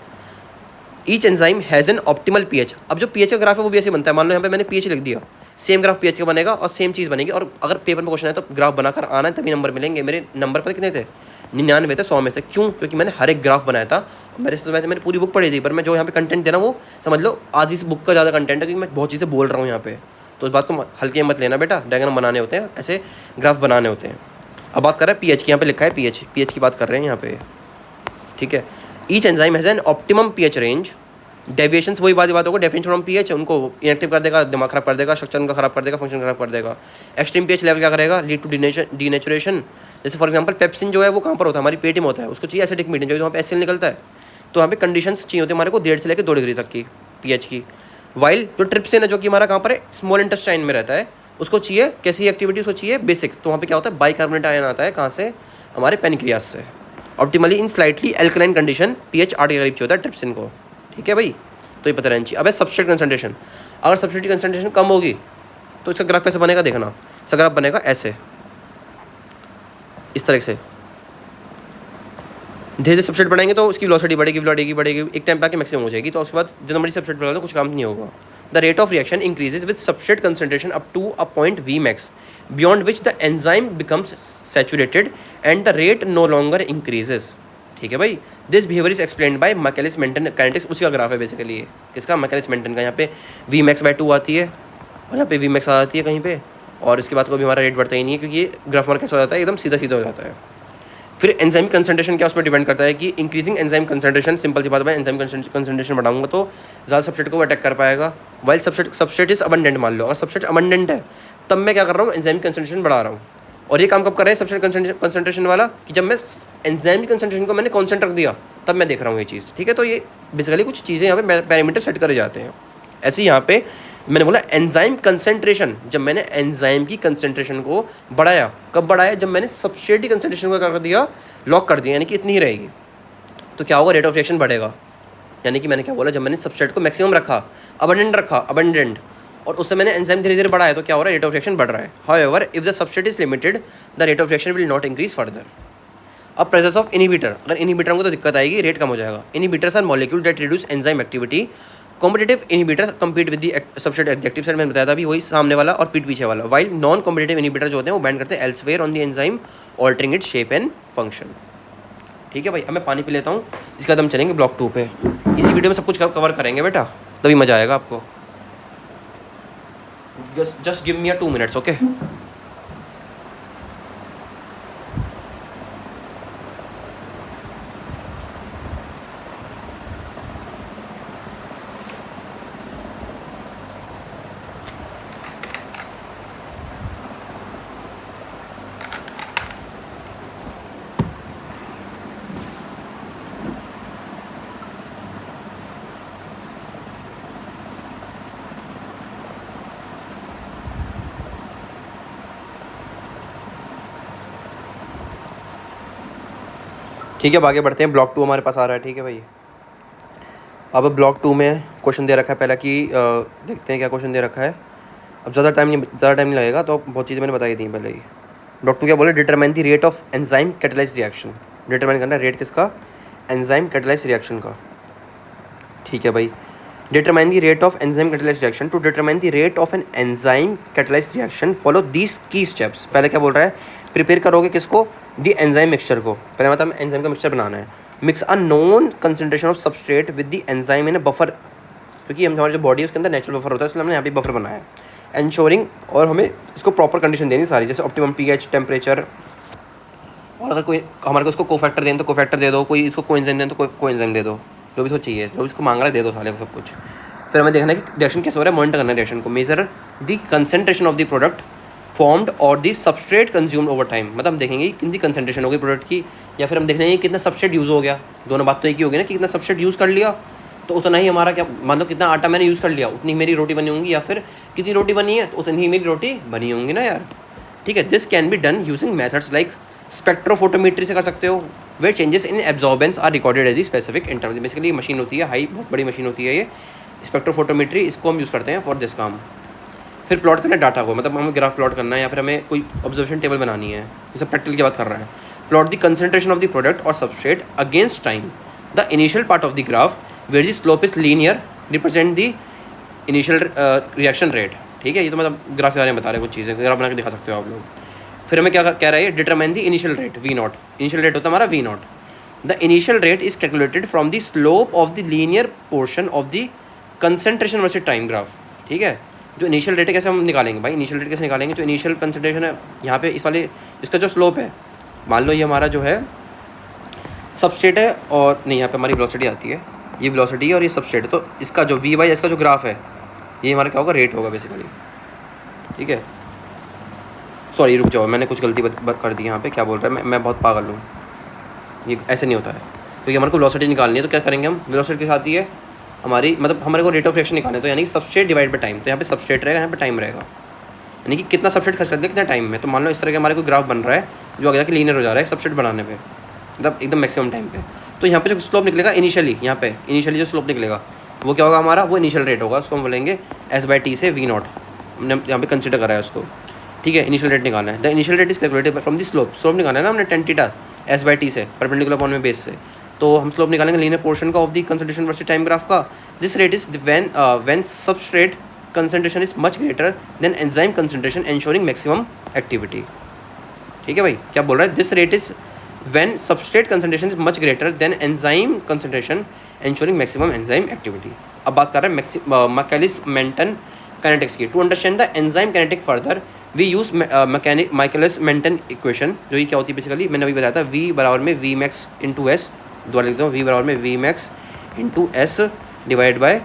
Each enzyme has an optimal pH. अब जो पीएच का ग्राफ है वो भी ऐसे बनता है, मान लो यहाँ पे मैंने पीएच लिख दिया, सेम ग्राफ पीएच का बनेगा और सेम चीज़ बनेगी, और अगर पेपर में क्वेश्चन है तो ग्राफ बनाकर आना है तभी नंबर मिलेंगे। मेरे नंबर पता कितने थे? 99 थे 100 में से। क्यों? क्योंकि मैंने हर एक ग्राफ बनाया था। मेरे से मैंने पूरी बुक पढ़ी थी, पर मैं जो यहाँ पे कंटेंट दे रहा हूँ वो समझ लो आधी से बुक का ज़्यादा कंटेंट है, क्योंकि मैं बहुत चीज़ें बोल रहा हूँ यहाँ पे। तो इस बात को हल्के में मत लेना बेटा, डायग्राम बनाने होते हैं, ऐसे ग्राफ बनाने होते हैं। अब बात कर रहे हैं पीएच की, यहाँ पे लिखा है पीएच की बात कर रहे हैं यहाँ पे। ठीक है। Each enzyme has an optimum pH range. Deviations वही बात होगा, डेफिनेशन फ्रॉम पीएच उनको इनएक्टिव कर देगा, दिमाग खराब कर देगा, स्ट्रक्चर उनका खराब कर देगा, फंक्शन खराब कर देगा। एक्सट्रीम पीएच लेवल क्या करेगा? Lead to denaturation. जैसे फॉर एग्जांपल पेप्सिन जो है वो कहाँ पर होता है? हमारी पेट में होता है, उसको चाहिए एसिडिक मीडियम, जो वहाँ पे एसिड निकलता है। तो यहाँ पे कंडीशंस चाहिए होती है हमारे को 1.5 से लेकर 2 डिग्री तक की पीएच की। वाइल जो ट्रिप्सिन है जो कि हमारा कहाँ पर है? स्मॉल इंटेस्टाइन में रहता है, उसको चाहिए कैसी एक्टिविटी? उसको चाहिए बेसिक। तो वहाँ पे क्या होता है? बाइकार्बोनेट आयन आता है, कहाँ से? हमारे पेनक्रियास से। Optimally in slightly alkaline condition pH 8 के करीब चाहिए होता है ट्रिप्सिन को। ठीक है भाई, तो ये पता रहना चाहिए। अब सबस्ट्रेट कंसंट्रेशन, अगर सबस्ट्रेट की कंसंट्रेशन कम होगी तो इसका ग्राफ कैसे बनेगा? देखना, इसका ग्राफ बनेगा ऐसे, इस तरह से। धीरे धीरे सबस्ट्रेट बढ़ाएंगे तो उसकी वेलोसिटी बढ़ेगी, एक टाइम पे आके मैक्सिमम हो जाएगी। तो उसके बाद जितना बड़ी सबस्ट्रेट बढ़ा तो कुछ काम नहीं होगा। The rate of reaction increases with substrate concentration up to a point V max, beyond which the enzyme becomes saturated and the rate no longer increases. ठीक है भाई। This behaviour is explained by Michaelis Menten kinetics. उसी का graph है basically ये, किसका? Michaelis Menten का। यहाँ पे वी मैक्स बाय 2 आती है और यहाँ पे वी मैक्स आ जाती है कहीं पे, और इसके बाद कोई हमारा रेट बढ़ता ही नहीं है, क्योंकि ये ग्राफ हमारा कैसा हो जाता है? एकदम सीधा हो जाता है। फिर एंजाइम कंसंट्रेशन क्या उस पर डिपेंड करता है कि इंक्रीजिंग एंजाइम कंसंट्रेशन, सिंपल सी बात है, एंजाइम कंसंट्रेशन बढ़ाऊंगा तो ज़्यादा सबस्ट्रेट को अटैक कर पाएगा। वाइल सबस्ट्रेट इज अबंडेंट, मान लो अगर सबस्ट्रेट अबंडेंट है तब मैं क्या कर रहा हूँ? एंजाइम कंसंट्रेशन बढ़ा रहा हूँ। और ये काम कब कर रहे हैं सबस्ट्रेट कंसंट्रेशन वाला? कि जब मैं एंजाइम की कंसंट्रेशन को मैंने कांस्टेंट रख दिया तब मैं देख रहा हूँ ये चीज़। ठीक है। तो ये बेसिकली कुछ चीज़ें यहाँ पे पैरामीटर सेट करे जाते हैं। ऐसे ही यहाँ पे मैंने बोला एंजाइम कंसंट्रेशन, जब मैंने एंजाइम की कंसंट्रेशन को बढ़ाया, कब बढ़ाया? जब मैंने सबस्ट्रेट की कंसंट्रेशन को क्या कर दिया? लॉक कर दिया, यानी कि इतनी ही रहेगी। तो क्या होगा? रेट ऑफ रिएक्शन बढ़ेगा। यानी कि मैंने क्या बोला? जब मैंने सबस्ट्रेट को मैक्सिमम रखा, अबंडेंट, और उससे मैंने एंजाइम धीरे धीरे बढ़ाया, तो क्या हो रहा है? रेट ऑफ रिएक्शन बढ़ रहा है। However if the substrate is limited the rate of reaction will not increase further. अब प्रेजेंस ऑफ इनहिबिटर, अगर इनहिबिटर को तो दिक्कत आएगी, रेट कम हो जाएगा। Inhibitors are molecule that reduce enzyme activity. Competitive inhibitor compete with the substrate adjective site, मैंने बताया था अभी, वही सामने वाला और पीठ पीछे वाला। वाइल नॉन कॉम्पिटिटिव इनहिबिटर जो होते हैं वो बैंड करते हैं elsewhere on the enzyme, altering it shape and function. ठीक है भाई। अब मैं पानी पी लेता हूँ, इसके बाद हम चलेंगे ब्लॉक 2 पे। इसी वीडियो में सब कुछ कवर करेंगे बेटा, तभी मज़ा आएगा आपको। Just give me 2 minutes, okay. ठीक है, अब आगे बढ़ते हैं। ब्लॉक 2 हमारे पास आ रहा है। ठीक है भाई। अब ब्लॉक 2 में क्वेश्चन दे रखा है पहला कि देखते हैं क्या क्वेश्चन दे रखा है। अब ज़्यादा टाइम नहीं लगेगा, तो बहुत चीज़ें मैंने बताई थी पहले ही। ब्लॉक 2 क्या बोले? Determine the rate of enzyme catalysed reaction. Determine करना है रेट किसका? एंजाइम कैटलाइज्ड रिएक्शन का। ठीक है भाई। Determine the rate of enzyme catalysed reaction. To determine the rate of an enzyme catalysed reaction follow these key steps. पहले क्या बोल रहा है? प्रिपेयर करोगे किसको? दी एंजाइम मिक्सचर को। पहले मतलब एंजाइम का मिक्सचर बनाना है। Mix a known concentration of substrate with the enzyme in a buffer, क्योंकि हमारी जो बॉडी है उसके अंदर नेचुरल बफर होता है, इसलिए हमने यहाँ पे बफर बनाया है। एंश्योरिंग, और हमें इसको प्रॉपर कंडीशन देनी सारी, जैसे ऑप्टिमम पीएच, टेम्परेचर, और अगर कोई हमारे को उसको कोफैक्टर दें तो कोफैक्टर दे दो, कोई इसको कोएंजाइम दें तो कोएंजाइम दे दो, जो भी इसको चाहिए, जो भी इसको मांग रहा है दे दो साले को सब कुछ। फिर हमें देखना है कि रिएक्शन कैसे हो रहा है, मॉनिटर करना है रिएक्शन को। Measure the concentration of the product formed और दी सबस्ट्रेट कंज्यूम्ड ओवर टाइम, मतलब हम देखेंगे कितनी कंसंट्रेशन होगी प्रोडक्ट की, या फिर हम देख लेंगे कितना सबस्ट्रेट यूज़ हो गया। दोनों बात तो एक ही होगी ना, कि कितना सबस्ट्रेट यूज़ कर लिया तो उतना ही हमारा क्या, मान लो कितना आटा मैंने यूज़ कर लिया उतनी मेरी रोटी बनी होंगी, या फिर कितनी रोटी बनी है तो उतनी ही मेरी रोटी बनी होंगी ना यार। ठीक है। This can be done using methods like spectrophotometry से कर सकते हो, where changes in absorbance are recorded as the specific interval. Basically ये मशीन होती है, हाई बहुत बड़ी मशीन होती है ये स्पेक्ट्रोफोटोमेट्री, इसको हम यूज़ करते हैं फॉर दिस काम। फिर प्लॉट करना है डाटा को, मतलब हमें ग्राफ प्लॉट करना है या फिर हमें कोई ऑब्जर्वेशन टेबल बनानी है, ये सब प्रैक्टिकल की बात कर रहा है। Plot the concentration of the product और substrate against time, the initial part of the graph where the slope is linear represent the initial reaction rate. ठीक है, ये तो मतलब ग्राफ के बारे में बता रहे हैं, कुछ चीज़ें ग्राफ बना के दिखा सकते हो आप लोग। फिर हमें क्या कह रहा है, determine the initial rate V naught. Initial rate होता है हमारा V naught. The initial rate is calculated from the slope of the linear portion of the concentration versus time graph. ठीक है, जो इनिशियल रेट है कैसे हम निकालेंगे भाई, इनिशियल रेट कैसे निकालेंगे, जो इनिशियल कंसंट्रेशन है यहाँ पे इस वाले इसका जो स्लोप है, मान लो ये हमारा जो है सबस्ट्रेट है और नहीं यहाँ पे हमारी वेलोसिटी आती है, ये वेलोसिटी है और ये सबस्ट्रेट है, तो इसका जो वी बाई इसका जो ग्राफ है ये हमारा क्या होगा, रेट होगा बेसिकली। ठीक है, सॉरी रुक जाओ, मैंने कुछ गलती कर दी यहाँ पे, क्या बोल रहा है मैं बहुत पागल हूँ, ये ऐसे नहीं होता है। क्योंकि हमारे को वेलोसिटी निकालनी है तो क्या करेंगे हम, वेलोसिटी के साथ ही है हमारी, मतलब हमारे को रेट ऑफ रिएक्शन निकालना है, तो यानी कि सबस्ट्रेट डिवाइड बाय टाइम, तो यहाँ पे सबस्ट्रेट रहेगा, यहाँ पे टाइम रहेगा, यानी कि कितना सबस्ट्रेट खर्च कर दिया कितना टाइम में। तो मान लो इस तरह के हमारे को ग्राफ बन रहा है जो आगे जाके लीनियर हो जा रहा है सबस्ट्रेट बनाने पे, मतलब एकदम मैक्सिमम टाइम पे। तो यहाँ पे जो स्लोप निकलेगा इनिशियली, यहाँ पे इनिशियली जो स्लोप निकलेगा वो क्या होगा हमारा, वो इनिशियल रेट होगा, उसको हम बोलेंगे S/T से V नॉट, हमने यहाँ पे कंसिडर करा है उसको। ठीक है, इनिशियल रेट निकालना है, the initial rate is calculated from the slope, slope निकालना है ना हमने tan थीटा S/T से परपेंडिकुलर अपॉन में बेस से, तो हम स्लोप निकालेंगे लीनियर पोर्शन का of the concentration versus time graph का। This rate is when substrate concentration is much greater than enzyme concentration ensuring maximum activity। ठीक है भाई, क्या बोल रहा है, this rate is when substrate concentration is much greater than enzyme concentration ensuring maximum enzyme activity। अब बात कर रहे हैं Michaelis-Menten kinetics की। To understand the enzyme kinetic further we use Michaelis-Menten equation, जो ये क्या होती है बेसिकली, मैंने अभी बताया था, V बराबर में V max into S, दोबारा लिखता हूँ, V बराबर में V max into S divide by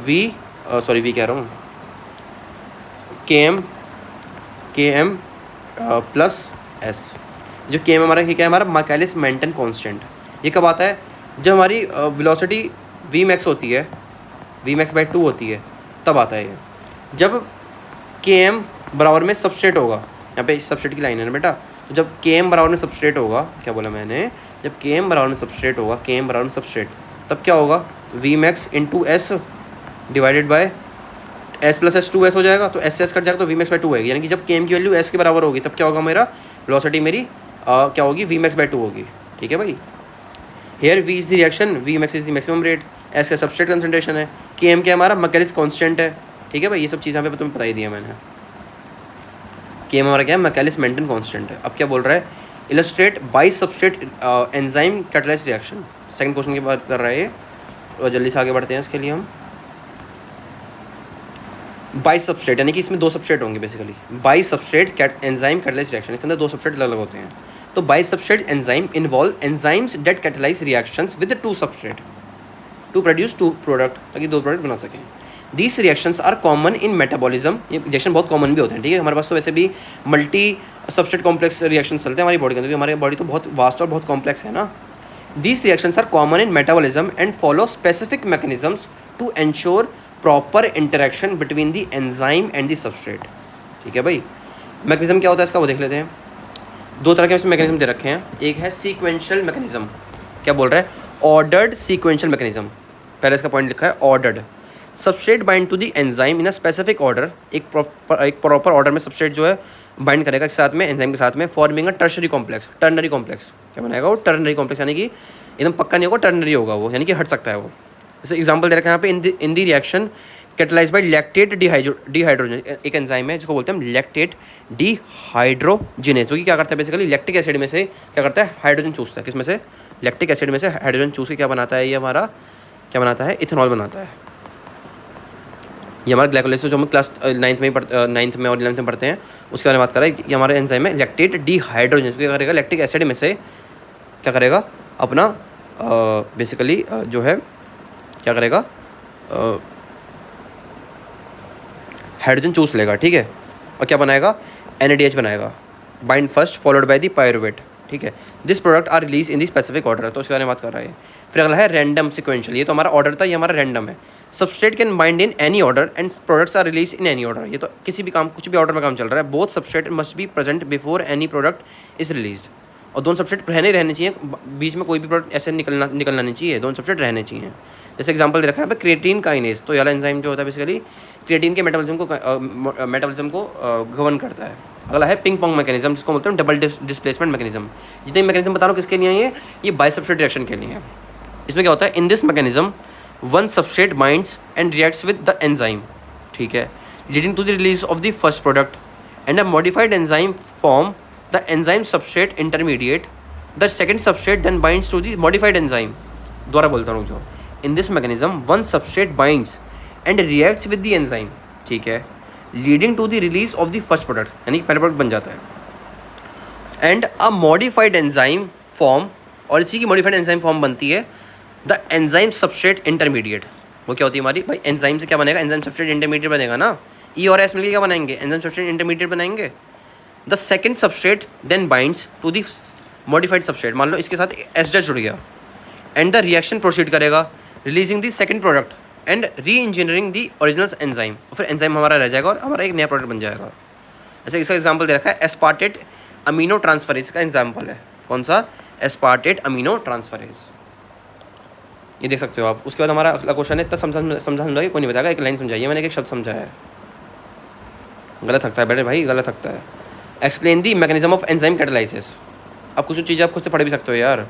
V कह रहा हूँ के एम प्लस एस। जो के एम हमारा ये क्या है, हमारा माइकलिस मेंटन कांस्टेंट। ये कब आता है, जब हमारी वेलोसिटी वी मैक्स होती है, वी मैक्स बाई 2 होती है, तब आता है ये। जब के एम बराबर में सबस्ट्रेट होगा, यहाँ पे सबस्ट्रेट की लाइन है ना बेटा, तो जब के एम बराबर में सबस्ट्रेट होगा, क्या बोला मैंने, जब के एम बराबर में सबस्ट्रेट होगा, के एम बराबर में सबस्ट्रेट, तब क्या होगा, V max into S divided by S plus S 2s हो जाएगा, तो एस से एस कट जाएगा तो वी मैक्स बाई 2 आएगी, यानी कि जब के एम की वैल्यू एस के बराबर होगी तब क्या होगा, मेरा वेलोसिटी मेरी क्या होगी, वी मैक्स बाई 2 होगी। ठीक है भाई, here V is the reaction, V max is the maximum rate, S का सबस्ट्रेट कंसंट्रेशन है, के एम क्या हमारा मैकेलिस कांस्टेंट है। ठीक है भाई, ये सब चीज़ यहाँ पे तुम्हें बता ही दिया मैंने। के एम हमारा क्या है, मैकेलिस मेंटन कांस्टेंट है। अब क्या बोल रहा है, illustrate by substrate enzyme catalysed reaction, second question की बात कर रहा है ये, और जल्दी से आगे बढ़ते हैं इसके लिए हम। बाई सबस्ट्रेट, यानी कि इसमें 2 सबस्ट्रेट होंगे basically, bi substrate enzyme catalysed reaction, इसके अंदर 2 सबस्ट्रेट अलग अलग होते हैं। तो bi substrate enzyme involve enzymes that catalyse reactions with 2 substrate to produce 2 product, ताकि 2 प्रोडक्ट बना सकें। These reactions are common in metabolism, ये रिएक्शन बहुत कॉमन भी होते हैं। ठीक है, हमारे पास तो वैसे भी मल्टी सबस्ट्रेट कॉम्प्लेक्स रिएक्शन चलते हैं हमारी बॉडी के अंदर, क्योंकि हमारी बॉडी तो बहुत वास्ट और बहुत कॉम्प्लेक्स है ना। These reactions are common in metabolism and follow specific mechanisms to ensure proper interaction between the enzyme and the substrate. ठीक है भाई, मैकेनिज्म क्या होता है इसका वो देख लेते हैं। 2 तरह के इसमें मैकेनिज्म दे रखे हैं, एक है सीक्वेंशियल मैकेनिज्म, क्या बोल रहा है, ऑर्डर्ड सीक्वेंशियल मैकेनिज्म, पहले इसका पॉइंट लिखा है ordered. Substrate bind to the enzyme in a specific order, एक प्रॉपर ऑर्डर में सबस्ट्रेट जो है बाइंड करेगा के साथ में, एंजाइम के साथ में, forming a tertiary complex, ternary complex क्या बनाएगा वो, टर्नरी कॉम्प्लेक्स, यानी कि एकदम पक्का नहीं होगा, टर्नरी होगा वो, यानी कि हट सकता है वो। जैसे एग्जांपल दे रखा है यहाँ पे, in the reaction catalyse by lactate dehydrogen, एक एंजाइम है जिसको बोलते हैं हम लैक्टेट डिहाइड्रोजिनेज, जो कि क्या करता है बेसिकली, लैक्टिक एसिड में से क्या करता है, हाइड्रोजन चूसता है, किसमें से, लैक्टिक एसिड में से हाइड्रोजन चूस के क्या बनाता है, ये हमारा क्या बनाता है, इथेनॉल बनाता है। ये हमारा ग्लाइकोलाइसिस जो हम क्लास 9th में और 11th में पढ़ते हैं, उसके बारे में बात कर रहा है। ये हमारा एंजाइम है लैक्टेट डिहाइड्रोजन, क्या करेगा, लैक्टिक एसिड में से क्या करेगा, अपना बेसिकली जो है क्या करेगा, हाइड्रोजन चूस लेगा। ठीक है, और क्या बनाएगा, NADH बनाएगा, bind first followed by the pyruvate. ठीक है, this product are release in the specific order, तो उसके बारे में बात कर रहा है। फिर अगला है रैंडम सिक्वेंशियल, ये तो हमारा ऑर्डर था, ये हमारा रैंडम है। Substrate can bind in any order and products are release in any order, ये तो किसी भी काम, कुछ भी ऑर्डर में काम चल रहा है। Both substrate must be present before any product is release, और दोनों सबस्ट्रेट रहने चाहिए, बीच में कोई भी प्रोडक्ट ऐसे निकलना नहीं चाहिए, दोनों सबस्ट्रेट रहने चाहिए। जैसे एग्जांपल दे रखा है यहाँ पे क्रिएटिन काइनेज, तो ये वाला एंजाइम जो होता है बेसिकली क्रिएटिन के मेटाबॉलिज्म को गवर्न करता है। अगला है पिंग पोंग मैकेनिज्म, जिसको बोलते हैं डबल डिस्प्लेसमेंट मैकेनिज्म। जितने मैकेनिज्म बता रहा हूँ किसके लिए है ये बाइसब्स्ट्रेट रिएक्शन के लिए है। इसमें क्या होता है, in this mechanism one substrate binds and reacts with the enzyme, ठीक है, leading to the release of the first product and a modified enzyme form the enzyme substrate intermediate, the second substrate then binds to the modified enzyme. दोबारा बोलता हूँ जो, in this mechanism one substrate binds and reacts with the enzyme, ठीक है, leading to the release of the first product, यानी पहला product बन जाता है, and a modified enzyme form, और इसी की मॉडिफाइड एंजाइम फॉर्म बनती है द एंजाइम सबस्ट्रेट इंटरमीडिएट। वो क्या होती है हमारी भाई, एंजाइम से क्या बनेगा, एंजाइम सबस्ट्रेट इंटरमीडिएट बनेगा ना, ई और एस मिलकर क्या बनाएंगे, एंजाइम सबस्ट्रेट इंटरमीडिएट बनाएंगे। The second substrate then binds to the modified substrate, मान लो इसके साथ एस जुड़ गया, एंड द रिएक्शन प्रोसीड करेगा releasing the second product and re engineering the original enzyme, और फिर एंजाइम हमारा रह जाएगा और हमारा एक नया प्रोडक्ट बन जाएगा। जैसे इसका एग्जांपल दे रखा है एस्पार्टेट अमीनो ट्रांसफरेज का एग्जांपल है, कौन सा, एस्पार्टेट अमीनो ट्रांसफरेज, ये देख सकते हो आप। उसके बाद हमारा अगला क्वेश्चन है, इतना समझा कोई नहीं बताएगा, एक लाइन समझाइए, मैंने एक शब्द समझाया है, गलत लगता है बेटे भाई, गलत लगता है। Explain the mechanism of enzyme catalysis. अब कुछ चीज़ें आप खुद से पढ़ भी सकते हो यार,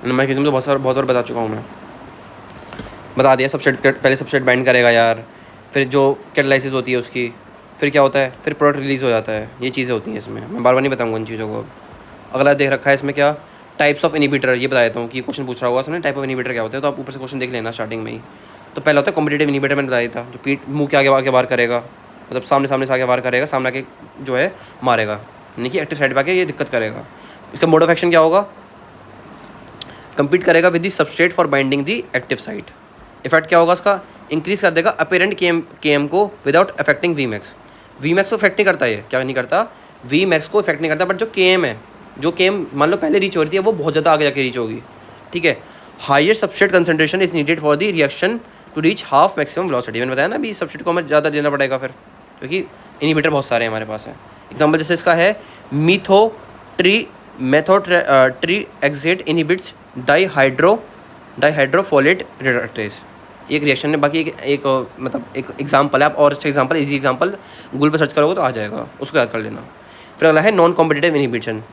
मैकेनिज्म तो बहुत बार बता चुका हूँ मैं, बता दिया। सबस्ट्रेट पहले सबस्ट्रेट बाइंड करेगा यार, फिर जो कैटालाइसिस होती है उसकी, फिर क्या होता है, फिर प्रोडक्ट रिलीज़ हो जाता है, ये चीज़ें होती हैं इसमें, मैं बार बार नहीं बताऊँगा इन चीज़ों को। अगला देख रखा है इसमें क्या, टाइप्स ऑफ इनिबिटर, ये बता देता हूँ कि क्वेश्चन पूछ रहा होगा उसने टाइप ऑफ इनिबिटर क्या होता है, तो आप ऊपर से क्वेश्चन देख लेना स्टार्टिंग में ही। तो पहला होता है कॉम्पिटिटिव इनिबिटर, मैंने बताया था, जो पीठ मुँह के आगे बार करेगा, मतलब सामने से आगे बार करेगा, सामने के जो है मारेगा, यानी कि एक्टिव साइड पर आके ये दिक्कत करेगा। इसका मोड ऑफ एक्शन क्या होगा, कंपीट करेगा with the substrate for binding the active site. Effect क्या होगा उसका, इंक्रीज कर देगा अपेरेंट के को without affecting V max. V max को इफेक्ट नहीं करता, ये क्या नहीं करता, वी मैक्स को इफेक्ट नहीं करता, बट जो के है, जो के मान लो पहले रीच हो रही थी वो बहुत ज़्यादा आगे जाके रीच होगी, ठीक है। Higher substrate concentration is needed for the reaction to reach half maximum velocity, मैंने बताया ना अभी, सबस्ट्रेट को हमें ज़्यादा देना पड़ेगा फिर, क्योंकि इनिबिटर बहुत सारे हमारे पास हैं। एग्जाम्पल जैसे इसका है मेथोट्री एक्सेट इनिबिट्स डाईहाइड्रोफोलेट रिडक्टेज, एक रिएक्शन है। बाकी एक मतलब एक एग्जाम्पल है, आप और अच्छा एग्जाम्पल, इजी एग्जाम्पल गूगल पर सर्च करोगे तो आ जाएगा, उसको याद कर लेना। फिर अगला है नॉन कॉम्पिटिटिव इनिबिशन।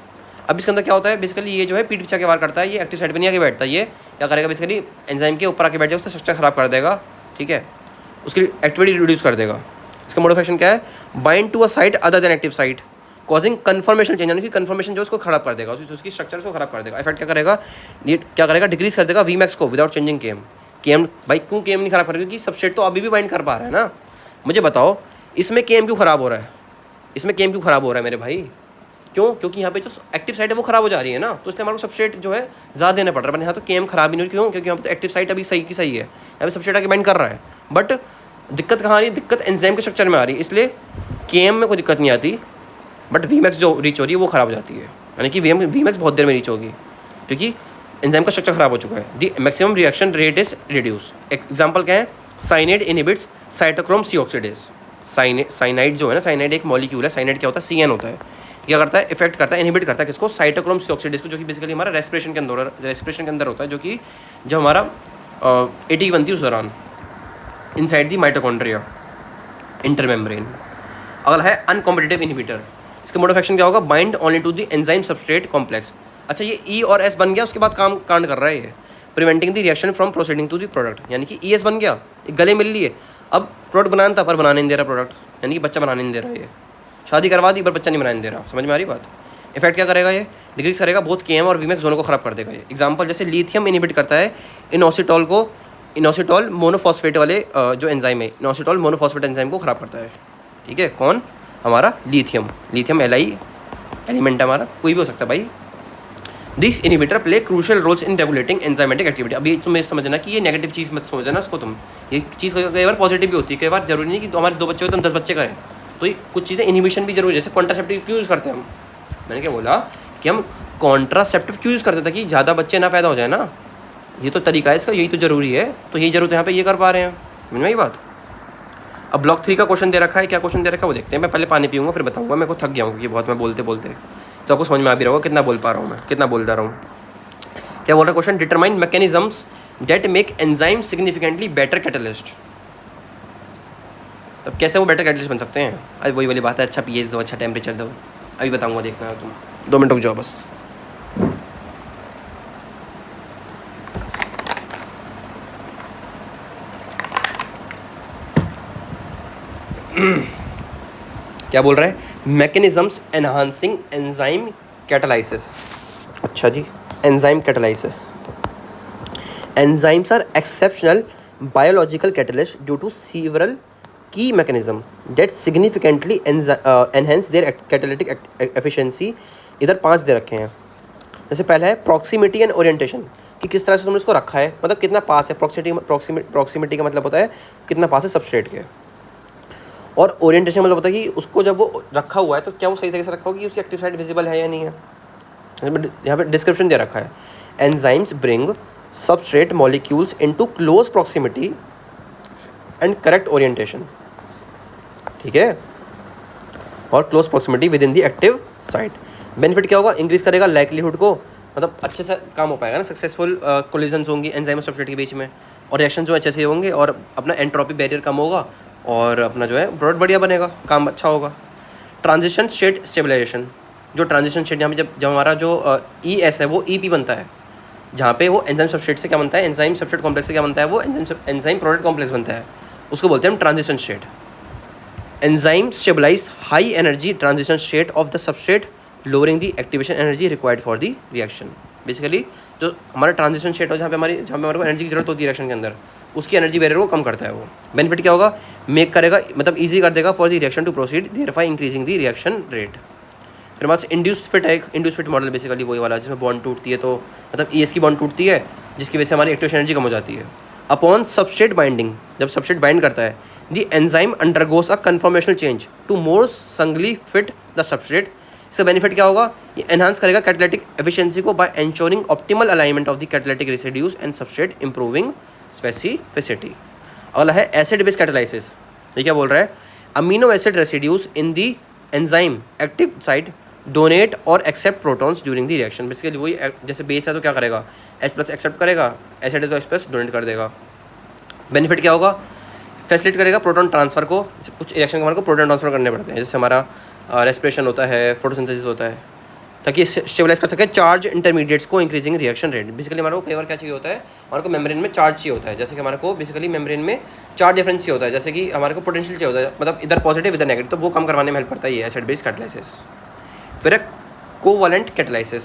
अब इसके अंदर क्या होता है, बेसिकली ये जो है पीठ पीछे के वार करता है, ये एक्टिव साइड पे नहीं आके बैठता, ये क्या करेगा बेसिकली एंजाइम के ऊपर आके बैठ जाएगा, उसका स्ट्रक्चर खराब कर देगा, ठीक है, उसकी एक्टिविटी रिड्यूस कर देगा। इसका मोड ऑफ एक्शन क्या है, bind to a site other than active site causing conformation change, यानी कि कन्फर्मेशन जो उसको खराब कर देगा, उसकी स्ट्रक्चर को खराब कर देगा। इफेक्ट क्या करेगा, ये क्या करेगा, डिक्रीज कर देगा वी मैक्स को विदाउट चेंजिंग केएम भाई क्यों केएम नहीं खराब करेगा, क्योंकि सबस्ट्रेट तो अभी भी बाइंड कर पा रहा है ना। मुझे बताओ इसमें केएम क्यों खराब हो रहा है, इसमें केएम क्यों खराब हो रहा है मेरे भाई, क्यों, क्योंकि यहाँ पे जो एक्टिव साइट है वो खराब हो जा रही है ना, तो इसलिए हमारे को सबस्ट्रेट जो है ज़्यादा देना पड़ रहा है। यहाँ तो केएम खराब ही नहीं, क्यों, क्योंकि यहाँ पे तो एक्टिव साइट अभी सही की सही है, यहाँ पे सबस्ट्रेट आके बाइंड कर रहा है, बट दिक्कत कहाँ आ रही है, दिक्कत एंजाइम के स्ट्रक्चर में आ रही है, इसलिए केएम में कोई दिक्कत नहीं आती, बट वी मैक्स जो रीच हो रही है वो खराब हो जाती है, यानी कि वी मैक्स बहुत देर में रीच होगी, क्योंकि एंजाइम का स्ट्रक्चर खराब हो चुका है। The maximum reaction rate is reduce. Example क्या है, cyanide inhibits cytochrome C oxidase. Cyanide जो है ना, साइनाइड एक मॉलिक्यूल है, साइनाइड क्या होता है, CN होता है, क्या करता है, इफेक्ट करता है, इनहिबिट करता है किसको, साइटोक्रोम सी ऑक्सीडेज को, जो कि बेसिकली हमारा रेस्पिरेशन के अंदर होता है, जो कि जब हमारा ATP बनती है उस दौरान इनसाइड दी माइटोकॉन्ड्रिया इंटरमेम्ब्रेन। अगला है अनकॉम्पिटिटिव इनहिबिटर। इसका मोड ऑफ एक्शन क्या होगा, bind only to the enzyme substrate complex. अच्छा ये E और S बन गया, उसके बाद काम कांड कर रहा है ये, preventing the reaction from proceeding to the product, यानी कि ES बन गया, एक गले मिल लिए, अब प्रोडक्ट बनाना था पर बनाने नहीं दे रहा प्रोडक्ट, यानी कि बच्चा बनाने नहीं दे रहा है, ये शादी करवा दी पर बच्चा नहीं बनाने दे रहा, समझ में आ रही बात। इफेक्ट क्या करेगा, ये डिक्रीज करेगा बहुत KM और वीमैक्स दोनों को खराब कर देगा ये। एग्जाम्पल जैसे लिथियम इनहिबिट करता है इनोसिटॉल मोनोफॉस्फेट वाले जो एंजाइम है, इनोसिटॉल मोनोफॉस्फेट एंजाइम को खराब करता है, ठीक है, कौन, हमारा लिथियम Li एलिमेंट हमारा, कोई भी हो सकता है भाई। This inhibitor play crucial roles in regulating enzymatic activity. अब ये तुम्हें समझना कि ये नेगेटिव चीज़ मत समझना इसको तुम, ये चीज़ कई बार पॉजिटिव भी होती है, कई बार जरूरी नहीं कि हमारे 2 बच्चे हो तो हम 10 बच्चे करें, तो ये कुछ चीज़ें इनहिबिशन भी जरूरी है, जैसे कॉन्ट्रासेप्टिव क्यों यूज़ करते हैं हम, मैंने क्या बोला कि हम कॉन्ट्रासेप्टिव क्यों यूज़ करते थे, कि ज़्यादा बच्चे ना पैदा हो जाए ना, ये तो तरीका है इसका, यही तो ज़रूरी है, तो यही ज़रूरत है यहाँ पे, ये कर पा रहे हैं, समझ में आई बात। अब ब्लॉक 3 का क्वेश्चन दे रखा है, क्या क्वेश्चन दे रखा है वो देखते हैं। मैं पहले पानी पीऊँगा फिर बताऊँगा, मेरे को थक गया हूँ क्योंकि बहुत मैं बोलते तो आपको समझ में आ भी रहा होगा कितना बोल पा रहा हूँ मैं, कितना बोलता रहा हूँ। क्या बोल रहा है question, determine mechanisms that make enzyme significantly better catalyst. तब कैसे वो बेटर कैटलिस्ट बन सकते हैं? अरे वही वाली बात है, अच्छा पीएच दो, अच्छा टेम्परेचर दो। अभी बताऊंगा, देखना है तुम, 2 मिनट रुक जाओ बस। क्या बोल रहा है? Mechanisms enhancing enzyme catalysis. अच्छा जी, enzyme catalysis. Enzymes are exceptional biological catalyst due to several key mechanism that significantly enhance their catalytic efficiency. इधर 5 दे रखे हैं। जैसे पहला है प्रॉक्सिमिटी एंड ओरिएंटेशन, कि किस तरह से तुमने इसको रखा है, मतलब कितना पास है। प्रॉक्सिमिटी का मतलब होता है कितना पास है सबस्ट्रेट के। और ओरिएंटेशन मतलब होता है कि उसको जब वो रखा हुआ है तो क्या वो सही तरीके से रखा होगा कि उसकी एक्टिव साइड विजिबल है या नहीं है। यहाँ पे डिस्क्रिप्शन दे रखा है, enzymes bring substrate molecules into close proximity and correct orientation. ठीक है, और close proximity with in the active site. Benefit क्या होगा? इंक्रीज करेगा लाइक्लीहुड को, मतलब अच्छे से काम हो पाएगा ना, सक्सेसफुल कोलिजन्स होंगी एंजाइम और सबस्ट्रेट के बीच में, और रिएक्शन जो अच्छे से होंगे, और अपना एंट्रोपी बैरियर कम होगा, और अपना जो है प्रोडक्ट बढ़िया बनेगा, काम अच्छा होगा। ट्रांजिशन स्टेट स्टेबलाइजेशन, जो ट्रांजिशन स्टेट यहाँ पे जब हमारा जो ई एस है वो ई पी बनता है, जहाँ पे वो एंजाइम सबस्ट्रेट से क्या बनता है, एंजाइम सबस्ट्रेट कॉम्प्लेक्स से क्या बनता है, वो एंजाइम प्रोडक्ट कॉम्प्लेक्स बनता है, उसको बोलते हैं हम transition state. Enzyme stabilise high energy transition state of the substrate lowering the activation energy required for the reaction. Basically जो हमारा ट्रांजिशन स्टेट हो, जहाँ पे हमारे को एनर्जी की जरूरत होती है रिएक्शन के अंदर, उसकी एनर्जी बैरियर को कम करता है वो। बेनिफिट क्या होगा? मेक करेगा, मतलब ईजी कर देगा for the reaction to proceed, therefore increasing the reaction rate. फिर हमारे पास इंड्यूस्ड फिट है, इंड्यूस्ड फिट मॉडल बेसिकली वही वाला जिसमें बॉन्ड टूटती है, तो मतलब ईएस की बॉन्ड टूटती है, जिसकी वजह से हमारी एक्टिवेशन एनर्जी कम हो जाती है। अपॉन सबस्ट्रेट बाइंडिंग, जब सबस्ट्रेट बाइंड करता है, the enzyme undergoes a conformational change to more snugly fit the substrate. इसका बेनिफिट क्या होगा? ये एनहांस करेगा कैटालिटिक एफिशिएंसी को by ensuring optimal alignment of the catalytic residues and substrate, improving specificity. अगला है एसिड बेस कैटालाइसिस। ये क्या बोल रहा है? Amino acid residues in the enzyme active site donate और accept protons during the reaction. Basically वही, जैसे बेस है तो क्या करेगा, H+ एक्सेप्ट करेगा, एसिड है तो H+ डोनेट कर देगा। बेनिफिट क्या होगा? फैसिलिटेट करेगा प्रोटॉन ट्रांसफर को। कुछ रिएक्शन के हमारे को प्रोटॉन ट्रांसफर करने पड़ते हैं, जैसे हमारा रेस्पिरेशन होता है, फोटोसिंथेसिस होता है, ताकि स्टेबलाइज कर सके चार्ज इंटरमीडिएट्स को, इंक्रीजिंग रिएक्शन रेट। बेसिकली हमारे को कई बार क्या चाहिए होता है, हमारे को मेम्ब्रेन में चार्ज चाहिए होता है, जैसे कि हमारे को बेसिकली मेम्ब्रेन में चार्ज डिफरेंस चाहिए होता है, जैसे कि हमारे को पोटेंशियल चाहिए होता है, मतलब इधर पॉजिटिव इधर नेगेटिव, तो वो कम करवाने में हेल्प करता है ये एसिड बेस कैटालाइसिस। फिर है कोवलेंट कैटालाइसिस।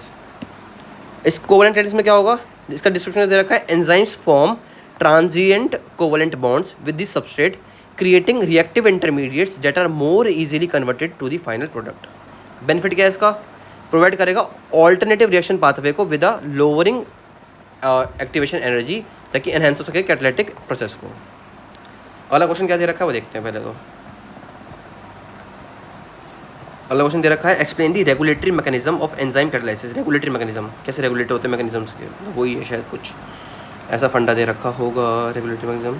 इस कोवलेंट कैटालाइसिस में क्या होगा? इसका डिस्क्रिप्शन दे रखा है, enzymes form transient covalent bonds with the substrate creating reactive intermediates that are more easily converted to the final product. Benefit क्या है इसका? प्रोवाइड करेगा ऑल्टरनेटिव रिएक्शन पाथवे को with a lowering activation energy, ताकि enhance हो सके catalytic process को। अगला क्वेश्चन क्या दे रखा है वो देखते हैं पहले तो। अगला क्वेश्चन दे रखा है, explain the regulatory mechanism of enzyme catalysis. Regulatory mechanism, कैसे रेगुलेट होते हैं मैकेनिज्म्स के, मतलब वही है शायद, कुछ ऐसा फंडा दे रखा होगा। रेगुलेटरी मैकेनिज्म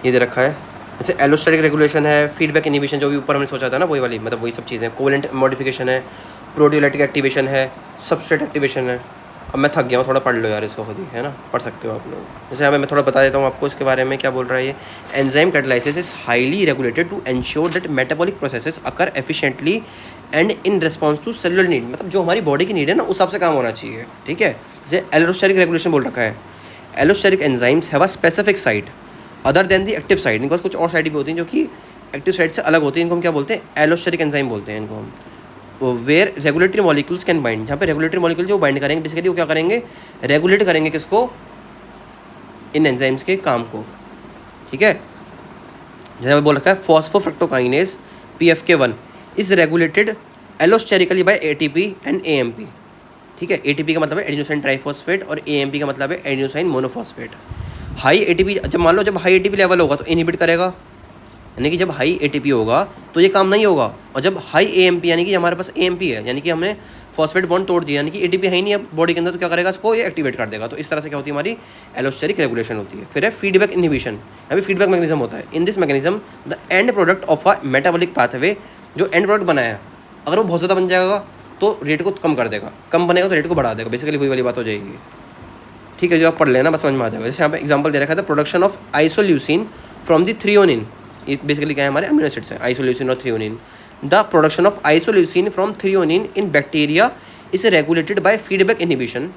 ये दे रखा है, जैसे एलोस्टैटिक रेगुलेशन है, फीडबैक इनहिबिशन, जो भी ऊपर हमने सोचा था ना वही वाली, मतलब वही सब चीज़ें। कोवलेंट मॉडिफिकेशन है, प्रोटियोलाइटिक एक्टिवेशन है, सबस्ट्रेट एक्टिवेशन है। अब मैं थक गया हूँ, थोड़ा पढ़ लो यार इसको खुद ही, है ना, पढ़ सकते हो आप लोग। जैसे मैं थोड़ा बता देता हूँ आपको इसके बारे में क्या बोल रहा है ये। Enzyme catalysis is highly regulated to ensure that metabolic processes occur efficiently and in response to cellular need, मतलब जो हमारी बॉडी की नीड है ना उस हिसाब से काम होना चाहिए। ठीक है, जैसे एलोस्टेरिक रेगुलेशन बोल रखा है, allosteric enzymes have a specific site other then the active site. इनके पास कुछ और साइड भी होती हैं जो कि एक्टिव साइट से अलग होती हैं, इनको हम क्या बोलते हैं? एलोस्टेरिक एंजाइम बोलते हैं इनको हम। Where regulatory molecules can bind, जहाँ पे रेगुलेटरी मॉलिक्यूल जो बाइंड करेंगे, बेसिकली वो क्या करेंगे? रेगुलेट करेंगे किसको? इन एंजाइम्स के काम को। ठीक है, जैसे बोल रखा है, phosphofructokinase PFK1 is regulated allosterically by ATP and AMP। ठीक है, ATP का मतलब है एडिनोसाइन ट्राइफॉस्फेट और AMP का मतलब है एडिनोसाइन मोनोफॉस्फेट। हाई ATP, जब मान लो जब हाई ATP लेवल होगा तो इनहिबिट करेगा, यानी कि जब हाई ATP होगा तो ये काम नहीं होगा। और जब हाई AMP, यानी कि हमारे पास AMP है, यानी कि हमने फॉस्फेट बॉन्ड तोड़ दिया, यानी कि ATP है ही नहीं अब बॉडी के अंदर, तो क्या करेगा? इसको ये एक्टिवेट कर देगा। तो इस तरह से क्या होती है? हमारी एलोस्टेरिक रेगुलेशन होती है। फिर है फीडबैक इनहिबिशन, यहाँ पे फीडबैक मैकेनिज्म होता है। In this mechanism the end product of a metabolic pathway, जो एंड प्रोडक्ट बनाया है, अगर वो बहुत ज़्यादा बन जाएगा तो रेट को कम कर देगा, कम बनेगा तो रेट को बढ़ा देगा, बेसिकली वही वाली बात हो जाएगी। ठीक है, जो आप पढ़ लेना बस समझ में आ जाएगा। जैसे यहाँ पे एग्जांपल दे रखा था, production of isoleucine from the threonine, ये बेसिकली क्या है हमारे अमीनो एसिड्स हैं, आइसोल्यूसिन और threonine. The production of isoleucine from threonine in bacteria is regulated by feedback inhibition.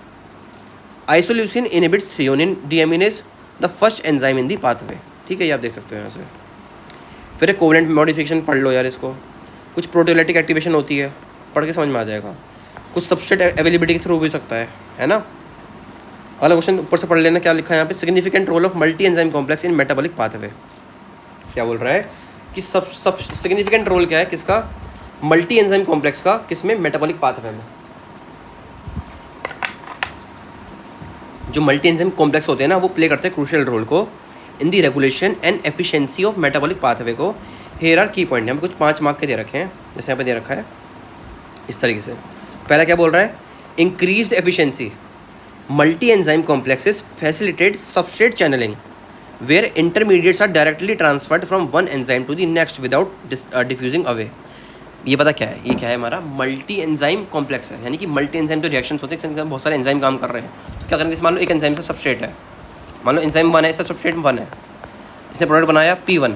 Isoleucine inhibits threonine deaminase the first enzyme in the pathway. ठीक है, ये आप देख सकते हो यहाँ से। फिर एक कोवेलेंट मॉडिफिकेशन पढ़ लो यार इसको। कुछ प्रोटियोलाइटिक एक्टिवेशन होती है, पढ़ के समझ में आ जाएगा। कुछ सबस्ट्रेट अवेलेबिलिटी के थ्रू भी हो सकता है ना। अगला क्वेश्चन ऊपर से पढ़ लेना, क्या लिखा है यहाँ पे, significant role of multi enzyme complex in metabolic pathway. क्या बोल रहा है कि सब सिग्निफिकेंट रोल क्या है किसका, मल्टी एंजाइम कॉम्प्लेक्स का, किसमें, मेटाबॉलिक पाथवे में। जो मल्टी एंजाइम कॉम्प्लेक्स होते हैं ना, वो प्ले करते हैं क्रूशियल रोल को in the regulation and efficiency of metabolic pathway को। हेयर आर की पॉइंट, यहाँ पे कुछ 5 मार्क के दे रखे हैं, जैसे यहाँ पे दे रखा है इस तरीके से। पहला क्या बोल रहा है, increased efficiency multi enzyme complexes facilitate substrate channelling where intermediates are directly transferred from one enzyme to the next without diffusing away. ये पता क्या है, ये क्या है हमारा मल्टी एंजाइम कॉम्प्लेक्स है, यानी कि मल्टी एंजाइम जो रिएक्शंस होते हैं, बहुत सारे एंजाइम काम कर रहे हैं। तो क्या करेंगे, जैसे मान लो एक एंजाइम से सबस्ट्रेट है, मान लो एंजाइम 1 है, इसका सबस्ट्रेट 1 है, इसने प्रोडक्ट बनाया P1।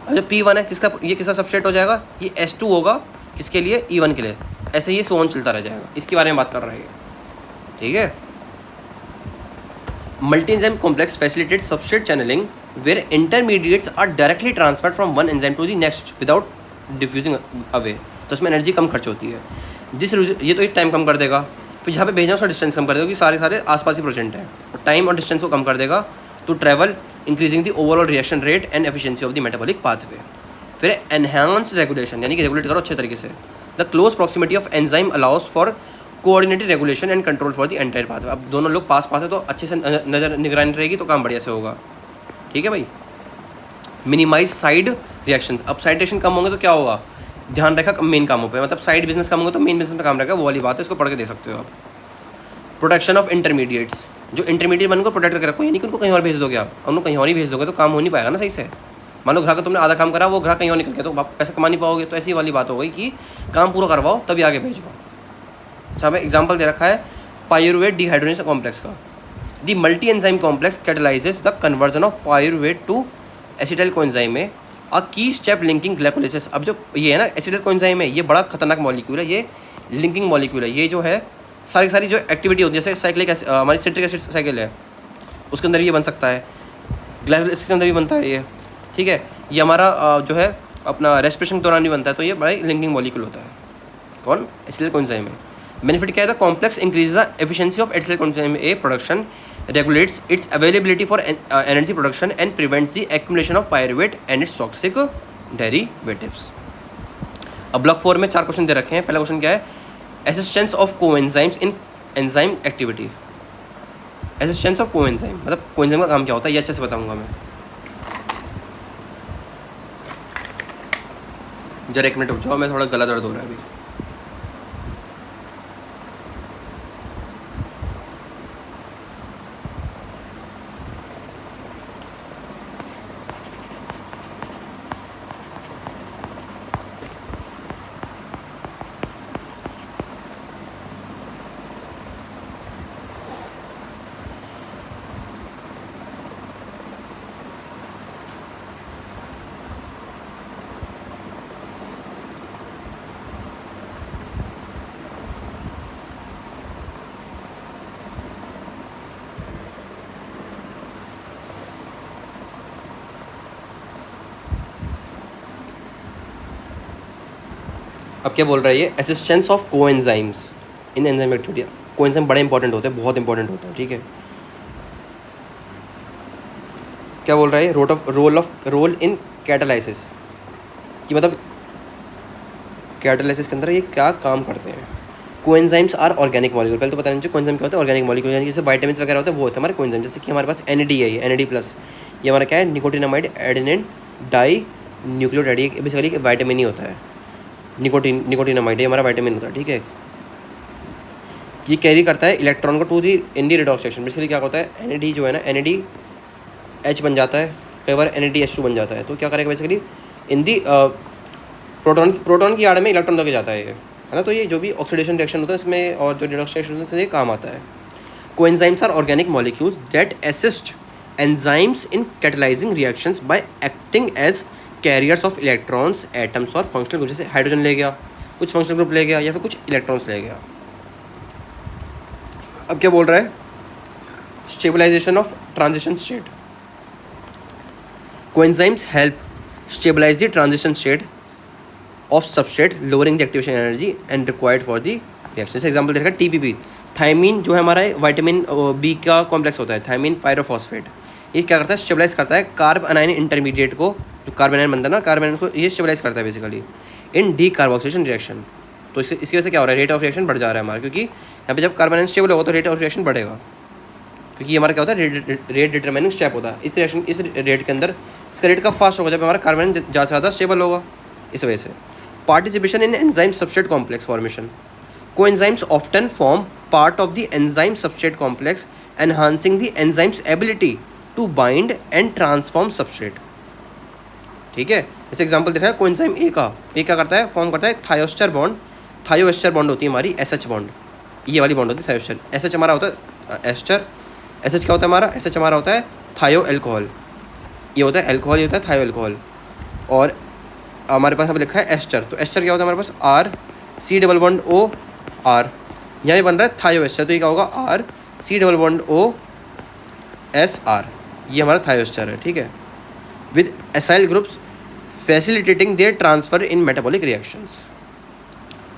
अब जो P1 है किसका, ये किसका सबस्ट्रेट हो जाएगा, ये H2 होगा, किसके लिए, E1 के लिए। ऐसे ही सोन चलता रह जाएगा, इसके बारे में बात कर रहे हैं। ठीक है, multi enzyme complex facilitate substrate channelling where intermediates are directly transferred from one enzyme to the next without diffusing away. तो इसमें एनर्जी कम खर्च होती है। ये तो एक टाइम कम कर देगा, फिर जहाँ पे भेजना उसका डिस्टेंस कम कर देगा, क्योंकि सारे आसपास ही प्रेजेंट है। टाइम और डिस्टेंस को कम कर देगा to travel, increasing the overall reaction rate and efficiency of the metabolic pathway. फिर एनहांस्ड रेगुलेशन, यानी कि रेगुलेट करो अच्छे तरीके से। The close proximity of enzyme allows for coordinated regulation and control for the entire pathway. अब दोनों लोग पास है तो अच्छे से नजर निगरानी रहेगी, तो काम बढ़िया से होगा। ठीक है भाई। मिनिमाइज साइड रिएक्शन, अब साइड रिएक्शन कम होंगे तो क्या होगा, ध्यान रखा मेन कामों पे, मतलब साइड बिजनेस कम होगा तो मेन बिजनेस में काम रहेगा, वो वाली बात है, इसको पढ़ के दे सकते हो आप। प्रोटेक्शन ऑफ इंटरमीडिएट्स, जो इंटरमीडिएट बन को प्रोटेक्ट करके रखो, यानी कि उनको कहीं और भेज दोगे आप, उनको कहीं और ही भेज दोगे तो काम हो नहीं पाएगा ना सही से। मान लो ग्राहक तुमने आधा काम करा, वो ग्राहक कहीं और निकल गया तो पैसा कमा नहीं पाओगे। तो ऐसी वाली बात हो गई कि काम पूरा करवाओ तभी आगे भेजो। अच्छा, एग्जाम्पल दे रखा है पायरुवेट डिहाइड्रोजनेस कॉम्प्लेक्स का। The multi enzyme complex catalyses the conversion of pyruvate to acetyl coenzyme में अ की स्टेप लिंकिंग ग्लाइकोलाइसिस। अब जो ये है ना एसिटाइल कोएंजाइम है, ये बड़ा खतरनाक मॉलिक्यूल है, ये लिंकिंग मॉलिक्यूल है। ये जो है सारी जो एक्टिविटी होती है, जैसे साइक्लिक हमारी सिट्रिक एसिड साइकिल है, उसके अंदर ये बन सकता है, ग्लाइकोलाइसिस के अंदर भी बनता है ये। ठीक है, ये हमारा जो है अपना रेस्पिरेशन के दौरान भी बनता है, तो ये बड़ा लिंकिंग मॉलिक्यूल होता है। कौन, एसिटाइल कोएंजाइम है। बेनिफिट क्या है, the complex increase the efficiency of acetyl coenzyme A production, regulates its availability for energy production and prevents the accumulation of pyruvate and its toxic derivatives। अब block 4 में 4 question दे रखे हैं। पहला question क्या है, assistance of coenzymes in enzyme activity. Assistance of coenzyme मतलब coenzyme का काम क्या होता है, ये अच्छे से बताऊंगा मैं। जरा 1 मिनट रुक जाओ, मैं थोड़ा गला दर्द हो रहा है अभी। अब क्या बोल रहा है ये, assistance of coenzymes in enzyme activity. Coenzyme बड़े इंपॉर्टेंट होते हैं, बहुत इंपॉर्टेंट होते हैं। ठीक है, क्या बोल रहा है, रोल इन कैटालाइसिस, कि मतलब कैटालाइसिस के अंदर ये क्या काम करते हैं। कोएंजाइम्स आर ऑर्गेनिक मॉलिक्यूल, पहले तो पता नहीं कोएंजाइम क्या होता है, ऑर्गेनिक मॉलिक्यूल, यानी जैसे विटामिन्स वगैरह होते हैं वो होते हैं हमारे कोएंजाइम। जैसे कि हमारे पास NAD है, ये NAD+, ये हमारा क्या है, निकोटिनामाइड एडेनिन डाई न्यूक्लियोटाइड, ये बेसिकली एक विटामिन ही होता है। निकोटिनामाइड ये हमारा विटामिन होता है। ठीक है, ये कैरी करता है इलेक्ट्रॉन को to the in the redox section. Basically क्या होता है, NAD जो है ना, NADH बन जाता है, कई बार NADH2 बन जाता है। तो क्या करेगा बेसिकली इन दी प्रोटॉन की आड़ में इलेक्ट्रॉन लेके जाता है ये। है ना। तो ये जो भी ऑक्सीडेशन रिएक्शन होता है इसमें और जो रिडक्शन रिएक्शन होता है ये काम आता है। Coenzymes are organic molecules that assist enzymes in catalysing reactions by acting as carriers of electrons, atoms और फंक्शनल ग्रुप। जैसे हाइड्रोजन ले गया, कुछ फंक्शनल ग्रुप ले गया या फिर कुछ इलेक्ट्रॉन्स ले गया। अब क्या बोल रहा है, stabilisation of transition state. Coenzymes help stabilise the transition state of substrate, lowering the activation energy and required for the reaction. जैसे एग्जाम्पल देखा टीपीपी, थायमीन जो है हमारा विटामिन बी का कॉम्प्लेक्स होता है, थायमीन पायरोफॉस्फेट। ये क्या करता है, स्टेबलाइज करता है कार्ब अनाइन इंटरमीडिएट को, जो कार्बन आयन बनता है ना, कार्बन आयन को ये स्टेबलाइज करता है बेसिकली इन डी कार्बोक्सिलेशन रिएक्शन। तो इसकी वजह से क्या हो रहा है, रेट ऑफ रिएक्शन बढ़ जा रहा है हमारा, क्योंकि यहाँ पे जब कार्बन आयन स्टेबल होगा तो रेट ऑफ रिएक्शन बढ़ेगा, क्योंकि हमारा क्या होता है, रेट डिटरमाइनिंग स्टेप होता है इस रिएक्शन, इस रेट के अंदर इसका रेट का फास्ट होगा जब हमारा कार्बन आयन ज़्यादा से ज़्यादा स्टेबल होगा। इस वजह से participation in enzyme substrate complex formation. Coenzymes often form part of the enzyme substrate complex, enhancing the enzyme's ability to bind and transform substrate. ठीक है, जैसे एग्जांपल देखा है कोएंजाइम ए का, ये क्या करता है, फॉर्म करता है थायोस्टर बॉन्ड। थायोएस्टर बॉन्ड होती है हमारी एसएच बॉन्ड, ये वाली बॉन्ड होती है थायोस्टर। एसएच हमारा होता है एस्टर, एसएच क्या होता है हमारा, एसएच हमारा होता है थायो एल्कोहल, ये होता है एल्कोहल, ये होता है थायो एल्कोहल। और हमारे पास यहाँ पे लिखा है एस्टर, तो एस्टर क्या होता है हमारे पास, R C double bond O R, यहाँ पे बन रहा है थायो एस्टर, तो ये क्या होगा, R C double bond O S R, ये हमारा थायो एस्टर है। ठीक है, with acyl groups facilitating their transfer in metabolic reactions.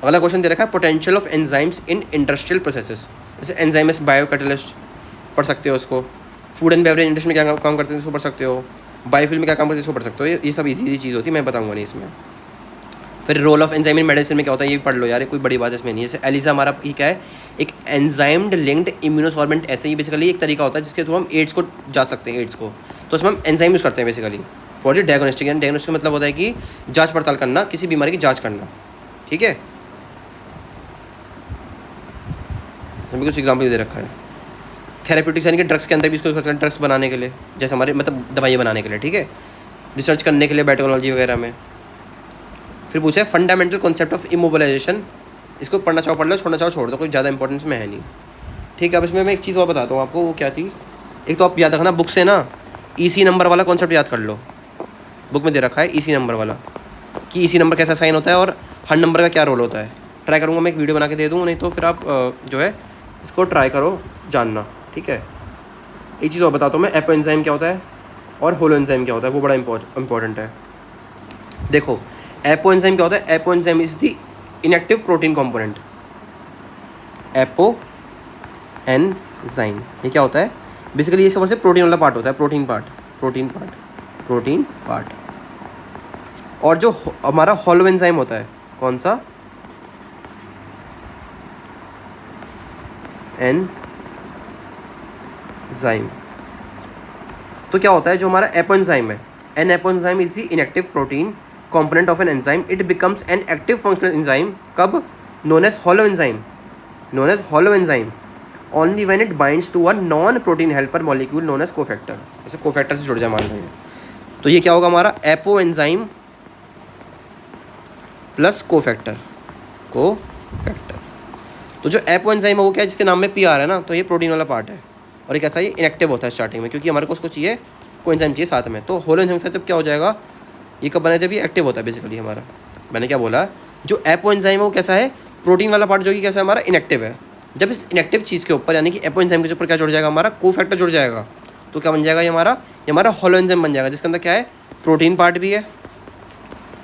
अगला क्वेश्चन दे रखा है, potential of enzymes in industrial processes. जैसे एंजाइम इज बायो कैटलिस्ट पढ़ सकते हो उसको, फूड एंड बेवरेज इंडस्ट्री में क्या काम करते हैं इसको पढ़ सकते हो, बायोफिल में क्या काम करते हैं इसको पढ़ सकते हो। ये सब इजी चीज़ होती है, मैं बताऊंगा नहीं इसमें। फिर role of enzyme in medicine में क्या होता है ये भी पढ़ लो यार, ये कोई बड़ी बात इसमें नहीं है। जैसे एलिजा हमारा ये क्या है, एक एंजाइम्ड लिंक्ड इम्यूनोसॉर्बेंट, ऐसे ही बेसिकली एक तरीका होता है जिसके थ्रू हम एड्स को जा सकते हैं, एड्स को। तो उसमें हम एंजाइम यूज़ करते हैं basically for the diagnostic. And diagnostic मतलब होता है कि जाँच पड़ताल करना, किसी बीमारी की जाँच करना। ठीक है, हमें कुछ एग्जाम्पल दे रखा है। थेरेप्यूटिक्स यानी कि ड्रग्स के अंदर भी इसको यूज़ करते हैं, ड्रग्स बनाने के लिए, जैसे हमारे मतलब दवाइयाँ बनाने के लिए। ठीक है, रिसर्च करने के लिए बायोटेक्नोलॉजी वगैरह में। फिर पूछा है फंडामेंटल कॉन्सेप्ट ऑफ इमोबिलाइजेशन, इसको पढ़ना चाहो पढ़ लो, छोड़ना चाहो छोड़ दो, कोई ज़्यादा इंपॉर्टेंस में है नहीं। ठीक है, अब इसमें मैं एक चीज़ और बताता हूँ आपको, वो क्या थी। एक तो आप याद रखना बुक से ना, ईसी नंबर वाला कॉन्सेप्ट याद कर लो। बुक में दे रखा है ईसी नंबर वाला, कि ईसी नंबर कैसा साइन होता है और हर नंबर का क्या रोल होता है। ट्राई करूँगा मैं एक वीडियो बना के दे दूँ, नहीं तो फिर आप जो है इसको ट्राई करो जानना। ठीक है, एक चीज़ और बताता हूँ मैं, एपो एंजाइम क्या होता है और होलो एंजाइम क्या होता है, वो बड़ा इंपॉर्टेंट है। देखो एपो एंजाइम क्या होता है, apo enzyme is the inactive protein component. Apo enzyme ये क्या होता है, बेसिकली ये सबसे प्रोटीन वाला पार्ट होता है, प्रोटीन पार्ट। और जो हमारा होलो एंजाइम होता है, कौन सा, एंजाइम, तो क्या होता है जो हमारा एपो एंजाइम है, an apoenzyme is the inactive protein component of an enzyme. It becomes an active functional enzyme कब, known as hollow enzyme only when it binds to a non protein helper molecule known as cofactor। जैसे cofactor से जुड़ जाए मान रहे हैं, तो ये क्या होगा हमारा एपो एंजाइम प्लस कोफैक्टर। तो जो एपो एंजाइम है वो क्या है, जिसके नाम में पी आ रहा है ना, तो ये प्रोटीन वाला पार्ट है, और एक ऐसा ये इनएक्टिव होता है स्टार्टिंग में, क्योंकि हमारे को उसको चाहिए कोएंजाइम चाहिए साथ में। तो होलो एंजाइम के साथ जब क्या हो जाएगा, ये कब बना, जब ये एक्टिव होता है बेसिकली हमारा। मैंने क्या बोला, जो एपो एंजाइम है वो कैसा है, प्रोटीन वाला पार्ट, जो कि कैसा है हमारा इनएक्टिव है। जब इस इनएक्टिव चीज़ के ऊपर यानी कि एपो एंजाइम के ऊपर क्या जुड़ जाएगा हमारा, कोफैक्टर जुड़ जाएगा, तो क्या बन जाएगा ये हमारा होलो एंजाइम बन जाएगा, जिसके अंदर क्या है, प्रोटीन पार्ट भी है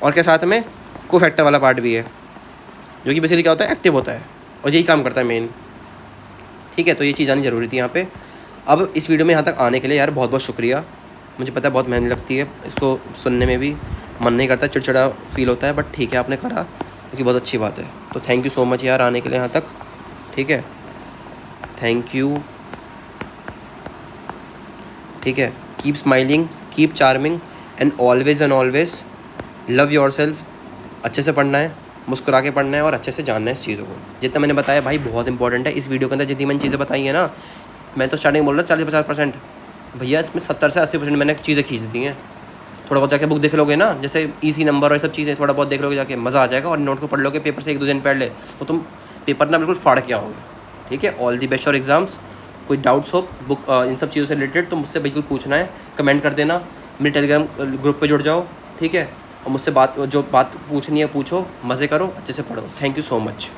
और क्या साथ में कोफैक्टर वाला पार्ट भी है, जो कि बेसिकली क्या होता है, एक्टिव होता है, और यही काम करता है मेन। ठीक है, तो ये चीज़ आनी ज़रूरी थी यहाँ पे। अब इस वीडियो में यहाँ तक आने के लिए यार बहुत बहुत शुक्रिया। मुझे पता है बहुत मेहनत लगती है, इसको सुनने में भी मन नहीं करता, चिड़चिड़ा फील होता है, बट ठीक है आपने करा, क्योंकि बहुत अच्छी बात है। तो थैंक यू सो मच यार आने के लिए यहाँ तक। ठीक है, थैंक यू। ठीक है, keep smiling, keep charming and always love your self. अच्छे से पढ़ना है, मुस्कुरा के पढ़ना है और अच्छे से जानना है इस चीज़ों को। जितना मैंने बताया भाई बहुत इंपॉर्टेंट है। इस वीडियो के अंदर जितनी मैंने चीज़ें बताई है ना, मैं तो स्टार्टिंग बोल रहा 40-50%, भैया इसमें 70 से 80% मैंने चीज़ें खींच दी हैं। थोड़ा बहुत जाके बुक देख लोगे ना, जैसे ईसी नंबर और सब चीज़ें थोड़ा बहुत देख लोगे जाके, मज़ा आ जाएगा। और नोट को पढ़ लोगे, पेपर से 1-2 दिन पढ़ ले तो तुम पेपर ना बिल्कुल फाड़ के आओगे। ठीक है, ऑल दी बेस्ट और एग्ज़ाम्स। कोई डाउट्स हो बुक इन सब चीज़ों से रिलेटेड तो मुझसे बिल्कुल पूछना है, कमेंट कर देना, मेरे टेलीग्राम ग्रुप पे जुड़ जाओ। ठीक है, और मुझसे बात जो बात पूछनी है पूछो, मज़े करो, अच्छे से पढ़ो। Thank you so much.